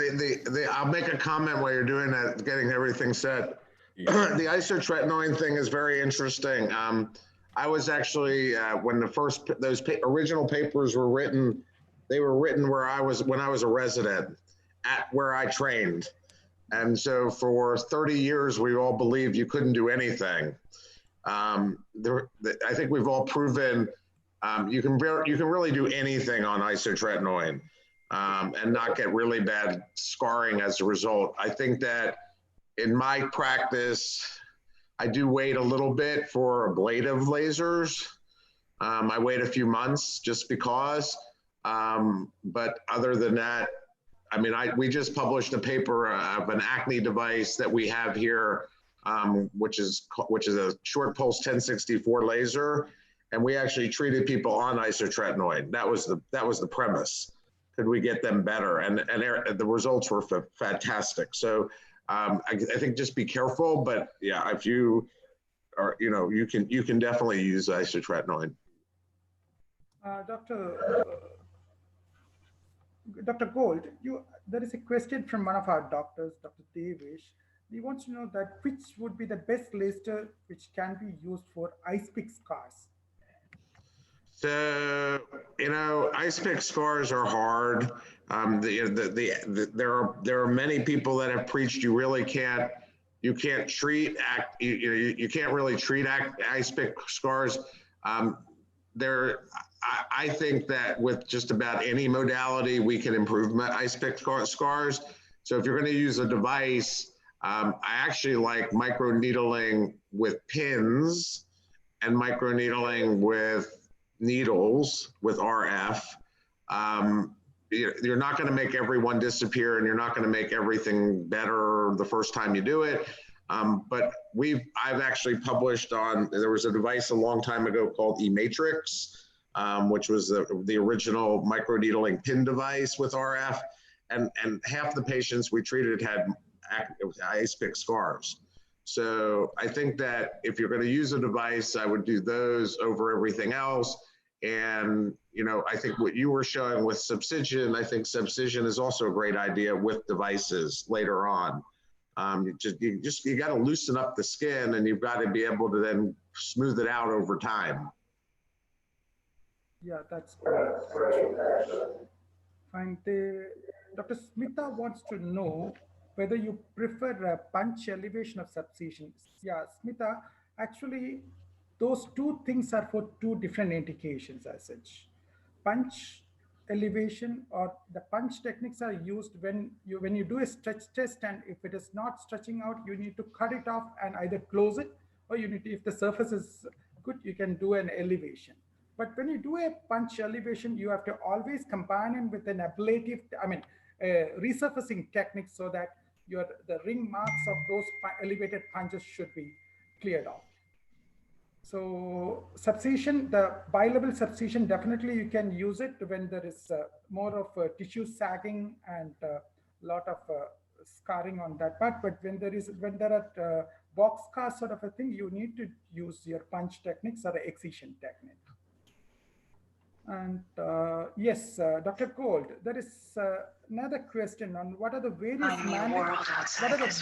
I'll make a comment while you're doing that, getting everything set. Yeah. The isotretinoin thing is very interesting. I was actually, when those original papers were written, they were written when I was a resident at where I trained. And so for 30 years, we all believed you couldn't do anything. I think we've all proven you can really do anything on isotretinoin and not get really bad scarring as a result. I think that in my practice, I do wait a little bit for ablative lasers. I wait a few months just because, but other than that, I mean, we just published a paper of an acne device that we have here, which is a short pulse 1064 laser, and we actually treated people on isotretinoin. That was the premise. Could we get them better? And the results were fantastic. So I think just be careful, but yeah, if you are, you can definitely use isotretinoin. Dr. Gold, there is a question from one of our doctors, Dr. Devish. He wants to know that which would be the best laser which can be used for ice pick scars. So, ice pick scars are hard. There are many people that have preached you can't really treat ice pick scars. I think that with just about any modality, we can improve ice pick scars. So if you're going to use a device, I actually like microneedling with pins and microneedling with needles with RF. You're not going to make everyone disappear, and you're not going to make everything better the first time you do it. But I've actually published there was a device a long time ago called eMatrix, which was the original microneedling pin device with RF. and half the patients we treated had ice pick scars. So I think that if you're going to use a device, I would do those over everything else. And, you know, I think what you were showing with subcision, I think subcision is also a great idea with devices later on. You got to loosen up the skin, and you've got to be able to then smooth it out over time. Yeah, that's great. And Dr. Smita wants to know whether you prefer a punch elevation of subcision. Yeah, Smita, actually, those two things are for two different indications as such. Punch elevation or the punch techniques are used when you do a stretch test, and if it is not stretching out, you need to cut it off and either close it, or you need to, if the surface is good, you can do an elevation. But when you do a punch elevation, you have to always combine it with an ablative, resurfacing technique, so that the ring marks of those elevated punches should be cleared off. So subcision, the bilevel subcision, definitely you can use it when there is more of tissue sagging and a lot of scarring on that part. But when there are box scars sort of a thing, you need to use your punch techniques or excision technique. And yes, Dr. Gold, there is another question on what are the various management strategies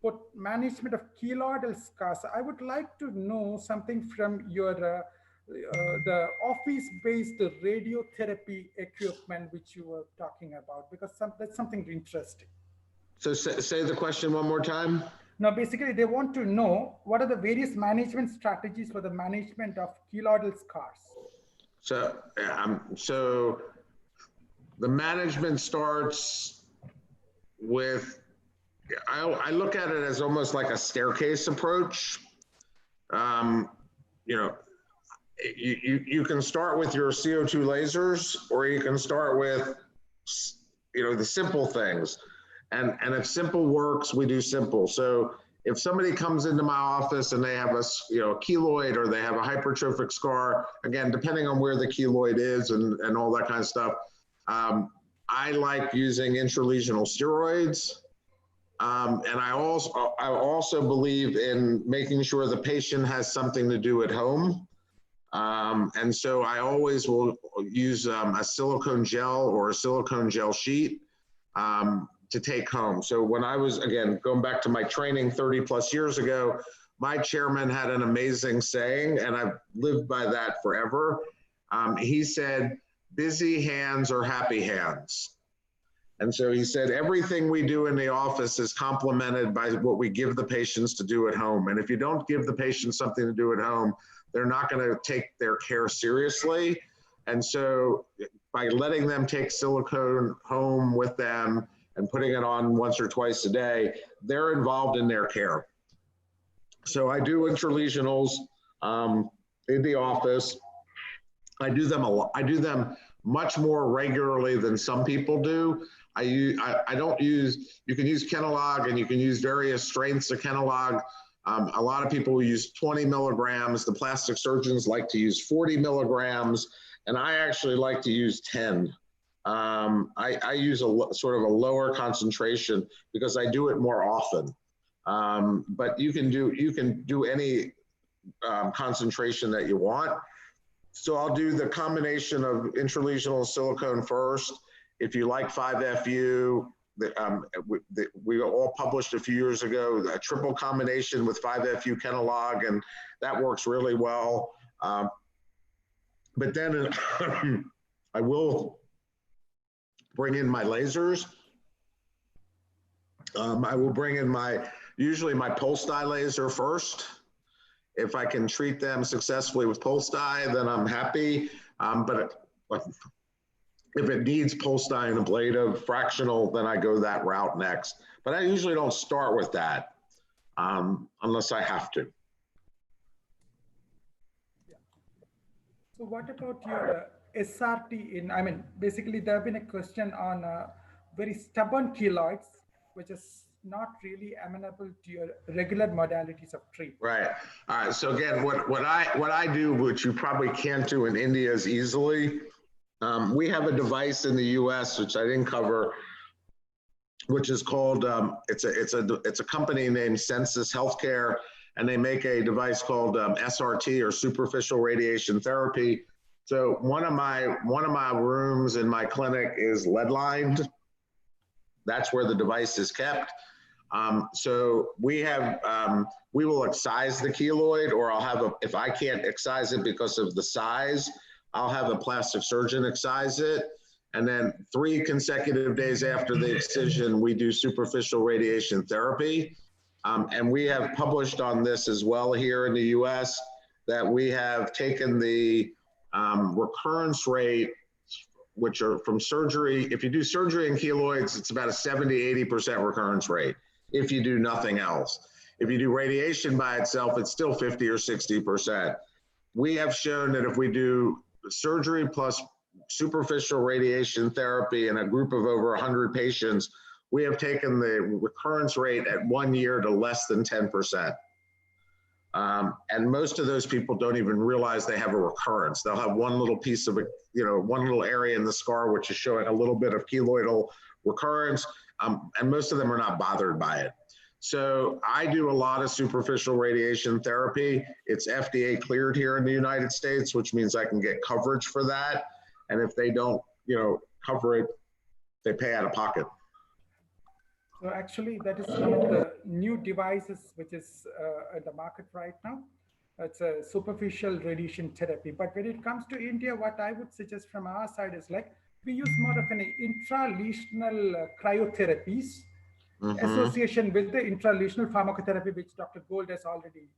for management of keloidal scars. I would like to know something from your the office-based radiotherapy equipment which you were talking about, because that's something interesting. So say the question one more time. Now, basically, they want to know what are the various management strategies for the management of keloidal scars. So the management starts with, I look at it as almost like a staircase approach. You know, you can start with your CO2 lasers, or you can start with, you know, the simple things. And if simple works, we do simple. So if somebody comes into my office and they have a keloid, or they have a hypertrophic scar, again, depending on where the keloid is and all that kind of stuff, I like using intralesional steroids. And I also believe in making sure the patient has something to do at home. And so I always will use a silicone gel or a silicone gel sheet to take home. So when I was, again, going back to my training 30 plus years ago, my chairman had an amazing saying, and I've lived by that forever. He said, busy hands are happy hands. And so he said, everything we do in the office is complemented by what we give the patients to do at home. And if you don't give the patients something to do at home, they're not going to take their care seriously. And so by letting them take silicone home with them and putting it on once or twice a day, they're involved in their care. So I do intralesionals in the office. I do them much more regularly than some people do. I don't use, you can use Kenalog, and you can use various strengths of Kenalog. A lot of people use 20 milligrams. The plastic surgeons like to use 40 milligrams, and I actually like to use 10. I use sort of a lower concentration because I do it more often. But you can do any concentration that you want. So I'll do the combination of intralesional silicone first. If you like 5FU, we all published a few years ago a triple combination with 5FU Kenalog, and that works really well. But then I will bring in my lasers. I will bring in usually my pulse dye laser first. If I can treat them successfully with pulse dye, then I'm happy. But if it needs pulse dye and ablative fractional, then I go that route next. But I usually don't start with that unless I have to. Yeah. So what about your SRT basically there have been a question on very stubborn keloids, which is not really amenable to your regular modalities of treatment. Right. All right. So again, what I do, which you probably can't do in India as easily, We have a device in the U.S. which I didn't cover, which is called it's a company named Census Healthcare, and they make a device called SRT, or superficial radiation therapy. So one of my rooms in my clinic is lead lined. That's where the device is kept. So we will excise the keloid, or I'll have if I can't excise it because of the size, I'll have a plastic surgeon excise it. And then 3 consecutive days after the excision, we do superficial radiation therapy. And we have published on this as well here in the US, that we have taken the recurrence rate, which are from surgery. If you do surgery in keloids, it's about a 70–80% recurrence rate if you do nothing else. If you do radiation by itself, it's still 50 or 60%. We have shown that if we do surgery plus superficial radiation therapy in a group of over 100 patients, we have taken the recurrence rate at 1 year to less than 10%. And most of those people don't even realize they have a recurrence. They'll have one little piece of one little area in the scar, which is showing a little bit of keloidal recurrence. And most of them are not bothered by it. So I do a lot of superficial radiation therapy. It's FDA cleared here in the United States, which means I can get coverage for that. And if they don't, cover it, they pay out of pocket. So actually, that is one of the new devices which is in the market right now. It's a superficial radiation therapy. But when it comes to India, what I would suggest from our side is like, we use more of an intralesional cryotherapies, association with the intralesional pharmacotherapy, which Dr. Gold has already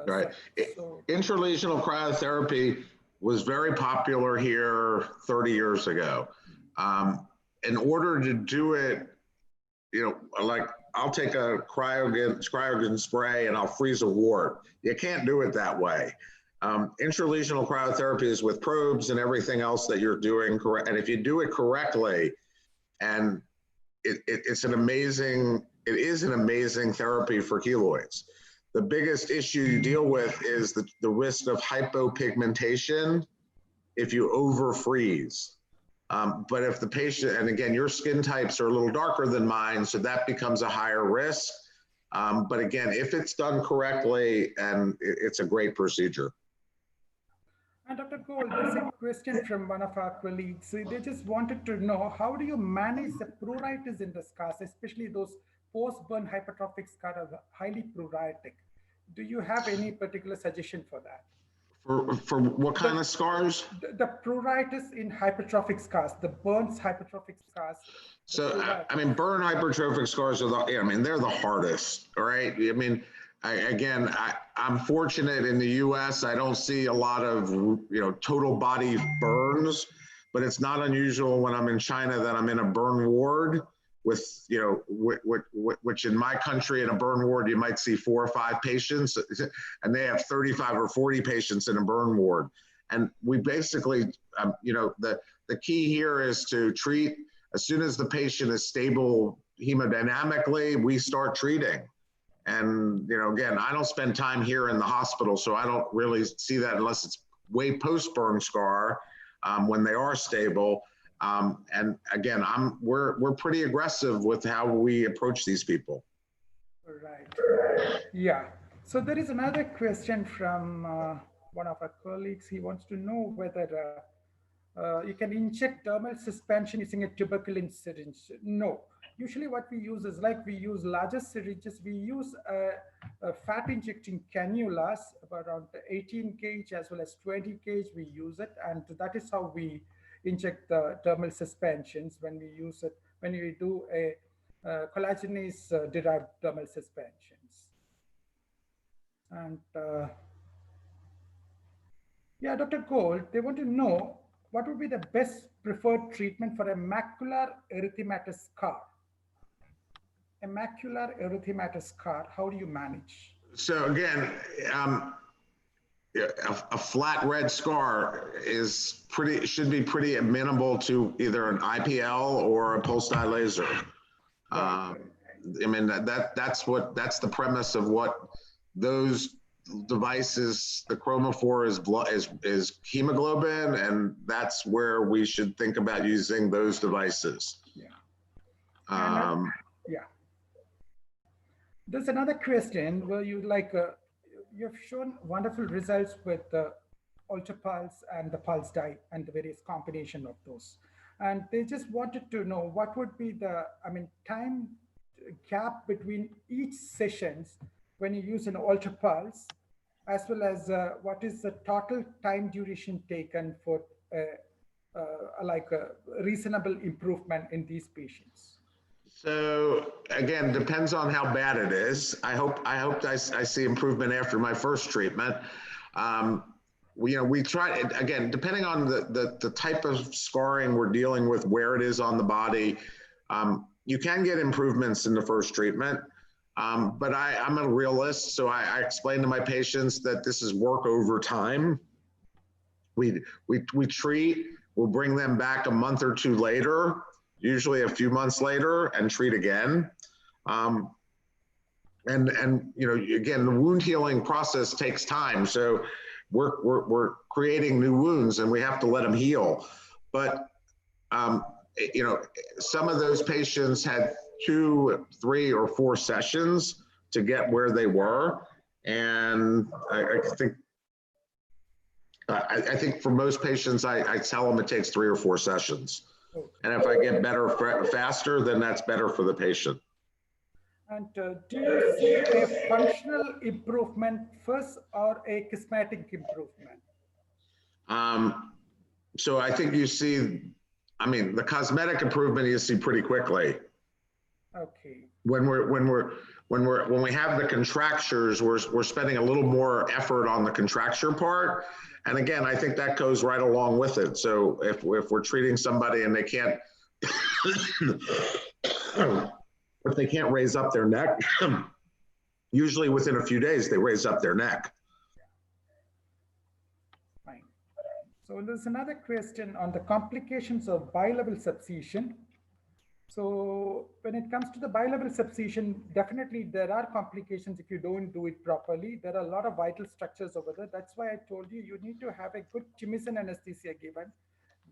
right. said. So, intralesional cryotherapy was very popular here 30 years ago. In order to do it, like I'll take a cryogen spray and I'll freeze a wart. You can't do it that way. Intralesional cryotherapy is with probes and everything else that you're doing correct. And if you do it correctly, and it is an amazing therapy for keloids. The biggest issue you deal with is the risk of hypopigmentation if you over freeze. But if the patient, and again, your skin types are a little darker than mine, so that becomes a higher risk. But again, if it's done correctly, and it's a great procedure. and Dr. Gold, there's a question from one of our colleagues. They just wanted to know, how do you manage the pruritus in the scars, especially those post-burn hypertrophic scars are highly pruritic? Do you have any particular suggestion for that? For what kind of scars? The pruritus in hypertrophic scars, the burns hypertrophic scars. So, I mean, burn hypertrophic scars are they're the hardest, all right? I mean, I'm fortunate in the US, I don't see a lot of, total body burns, but it's not unusual when I'm in China that I'm in a burn ward with, which in my country in a burn ward, you might see 4 or 5 patients, and they have 35 or 40 patients in a burn ward. And we basically, the key here is to treat as soon as the patient is stable hemodynamically, we start treating. And, again, I don't spend time here in the hospital, so I don't really see that unless it's way post-burn scar when they are stable. And again, we're pretty aggressive with how we approach these people. Right. Yeah. So there is another question from one of our colleagues. He wants to know whether you can inject dermal suspension using a tuberculin syringe. No. Usually what we use is we use larger syringes. We use fat injecting cannulas around 18 gauge as well as 20 gauge. We use it, and that is how we inject the dermal suspensions when we use it, when we do a collagenase derived dermal suspensions. And yeah, Dr. Gold, they want to know what would be the best preferred treatment for a macular erythematous scar. A macular erythematous scar, how do you manage? So again, a flat red scar should be pretty amenable to either an IPL or a pulsed dye laser. I mean, that's the premise of what those device is the chromophore is blood is hemoglobin, and that's where we should think about using those devices. Yeah. Yeah. There's another question where you've shown wonderful results with the ultrapulse and the pulse dye and the various combination of those. And they just wanted to know what would be the, time gap between each sessions when you use an ultrapulse, as well as what is the total time duration taken for a reasonable improvement in these patients. So again, depends on how bad it is. I hope I see improvement after my first treatment. We try, again, depending on the type of scarring we're dealing with, where it is on the body, you can get improvements in the first treatment. But I'm a realist, so I explain to my patients that this is work over time. We treat, we'll bring them back a month or two later, usually a few months later, and treat again. And again, the wound healing process takes time. So we're creating new wounds, and we have to let them heal. But some of those patients had 2, 3, or 4 sessions to get where they were, and I think for most patients, I tell them it takes 3 or 4 sessions. And if I get better faster, then that's better for the patient. And do you see a functional improvement first or a cosmetic improvement? So I think you see, the cosmetic improvement you see pretty quickly. Okay. When we have the contractures, we're spending a little more effort on the contracture part. And again, I think that goes right along with it. So if we're treating somebody and they can't, if they can't raise up their neck, usually within a few days, they raise up their neck. Fine. So there's another question on the complications of bilevel subcision. So when it comes to the bilevel subcision, definitely there are complications if you don't do it properly. There are a lot of vital structures over there. That's why I told you, you need to have a good chimicine anesthesia given.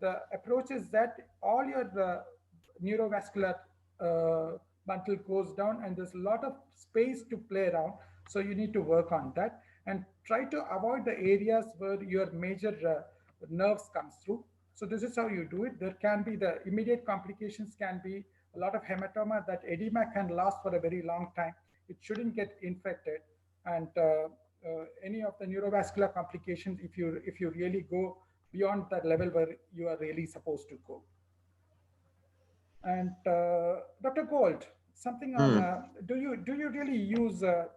The approach is that all your neurovascular bundle goes down, and there's a lot of space to play around. So you need to work on that and try to avoid the areas where your major nerves comes through. So this is how you do it. There can be the immediate complications can be a lot of hematoma. That edema can last for a very long time. It shouldn't get infected. And any of the neurovascular complications, if you really go beyond that level where you are really supposed to go. And Dr. Gold, something on do you really use a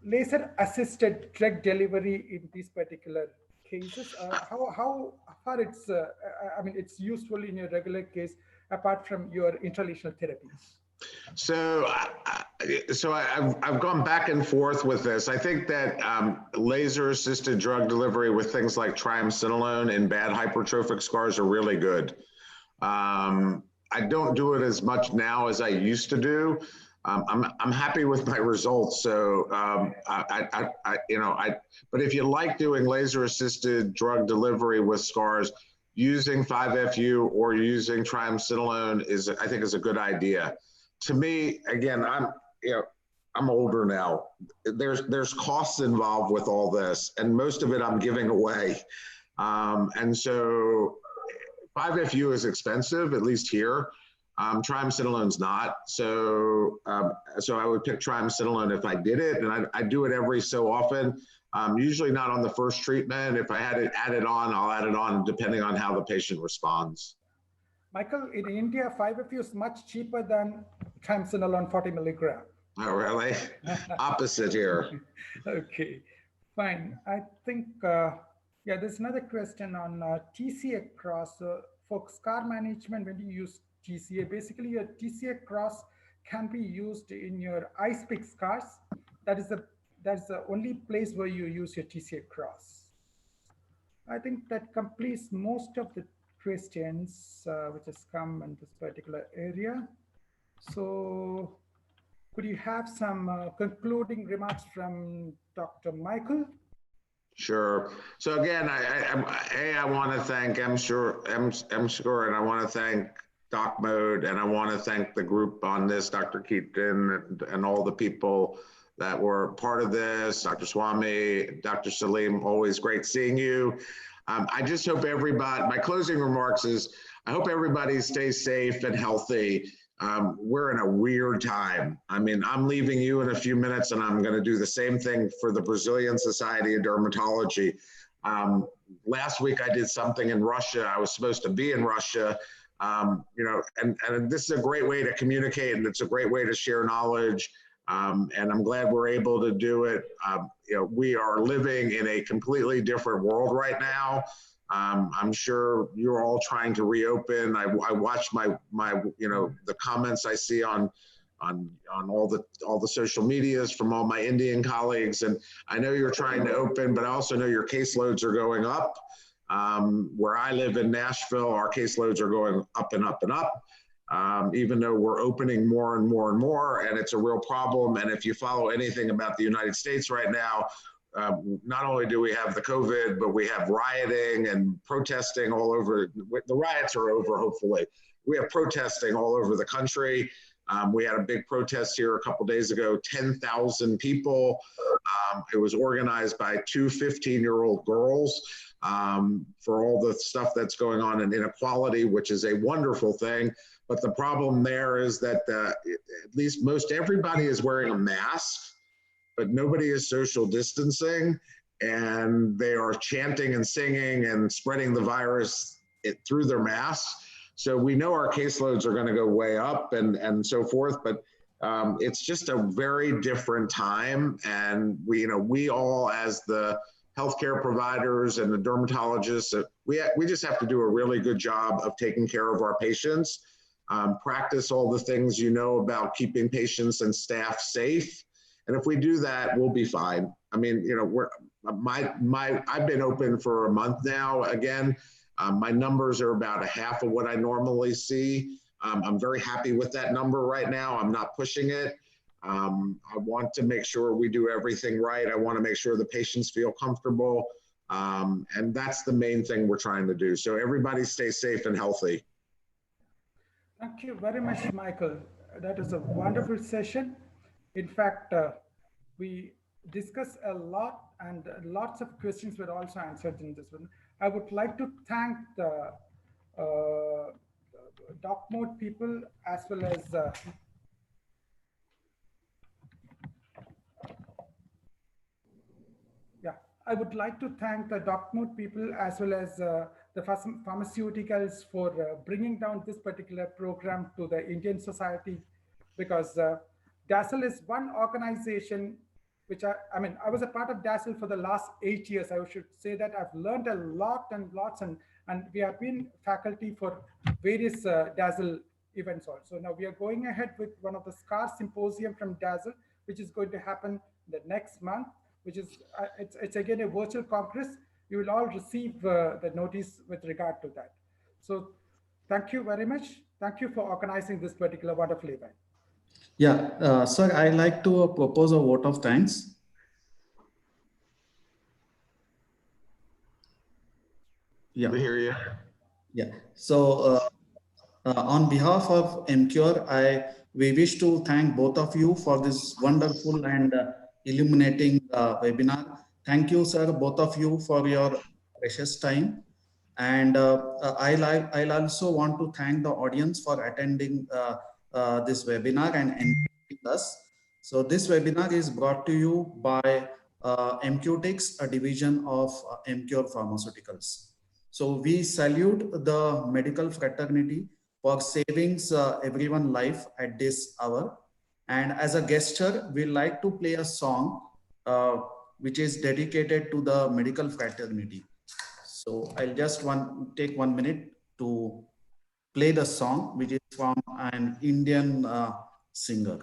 laser assisted drug delivery in these particular cases? How far it's useful in your regular case apart from your intralesional therapies? So I've gone back and forth with this. I think that laser assisted drug delivery with things like triamcinolone in bad hypertrophic scars are really good. I don't do it as much now as I used to do. I'm happy with my results. So, but if you like doing laser assisted drug delivery with scars, using 5-FU or using triamcinolone I think is a good idea. To me, again, I'm older now. There's costs involved with all this, and most of it I'm giving away. And so 5-FU is expensive, at least here. Triamcinolone's not. So I would pick triamcinolone if I did it, and I do it every so often. Usually not on the first treatment. If I had it added on, I'll add it on depending on how the patient responds. Michael, in India, 5-FU is much cheaper than triamcinolone 40 milligram. Oh, really? Opposite here. Okay, fine. I think, there's another question on TCA cross. For scar management, when you use TCA, basically your TCA cross can be used in your ice pick scars. That's the only place where you use your TCA cross. I think that completes most of the questions which has come in this particular area. So Could you have some concluding remarks from Dr. Michael? Sure. So again, I want to thank MSure, and I want to thank Doc Mode, and I want to thank the group on this, Dr. Keaton, and all the people that were part of this, Dr. Swami, Dr. Salim, always great seeing you. I just hope everybody, my closing remarks is, I hope everybody stays safe and healthy. We're in a weird time. I mean, I'm leaving you in a few minutes, and I'm going to do the same thing for the Brazilian Society of Dermatology. Last week I did something in Russia. I was supposed to be in Russia, you know, and this is a great way to communicate, and it's a great way to share knowledge. And I'm glad we're able to do it. You know, we are living in a completely different world right now. I'm sure you're all trying to reopen. I watch my you know, the comments I see on all the social medias from all my Indian colleagues, and I know you're trying to open, but I also know your caseloads are going up. Where I live in Nashville, our caseloads are going up and up and up. Even though we're opening more and more and more, and it's a real problem. And if you follow anything about the United States right now, not only do we have the COVID, but we have rioting and protesting all over. The riots are over, hopefully. We have protesting all over the country. We had a big protest here a couple days ago, 10,000 people. It was organized by two 15-year-old girls for all the stuff that's going on in inequality, which is a wonderful thing. But the problem there is that at least most everybody is wearing a mask, but nobody is social distancing, and they are chanting and singing and spreading the virus through their masks. So we know our caseloads are going to go way up and so forth, but it's just a very different time. And we all, as the healthcare providers and the dermatologists, we just have to do a really good job of taking care of our patients. Practice all the things you know about keeping patients and staff safe. And if we do that, we'll be fine. I mean, I've been open for a month now. Again, my numbers are about a half of what I normally see. I'm very happy with that number right now. I'm not pushing it. I want to make sure we do everything right. I want to make sure the patients feel comfortable. And that's the main thing we're trying to do. So everybody stay safe and healthy. Thank you very much, Michael. That is a wonderful session. In fact, we discussed a lot, and lots of questions were also answered in this one. I would like to thank the doc mode people, as well as I would like to thank the doc mode people, as well as the pharmaceuticals for bringing down this particular program to the Indian society, because DASL is one organization which I was a part of DASL for the last 8 years. I should say that I've learned a lot and lots, and we have been faculty for various DASL events also. Now we are going ahead with one of the SCAR symposium from DASL, which is going to happen the next month, which is, it's again a virtual congress. You will all receive the notice with regard to that. So thank you very much. Thank you for organizing this particular wonderful event. Yeah, sir, I like to propose a vote of thanks. Yeah. We hear you. Yeah. So on behalf of MCure, we wish to thank both of you for this wonderful and illuminating webinar. Thank you, sir, both of you, for your precious time. And I'll also want to thank the audience for attending this webinar and engaging us. So this webinar is brought to you by MQTix, a division of MCure Pharmaceuticals. So we salute the medical fraternity for saving everyone's life at this hour. And as a gesture, we like to play a song which is dedicated to the medical fraternity. So I'll just take 1 minute to play the song, which is from an Indian singer.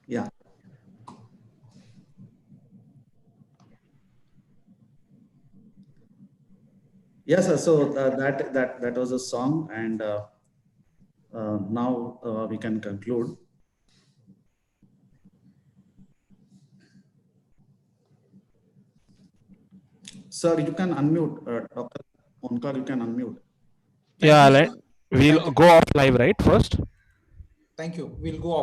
Yeah. Yes, sir. So that was a song, and now we can conclude. Sir, you can unmute. Dr. Onkar, you can unmute. Thank Yeah, you, let, sir. we'll Thank you. go off live, right? First. Thank you. We'll go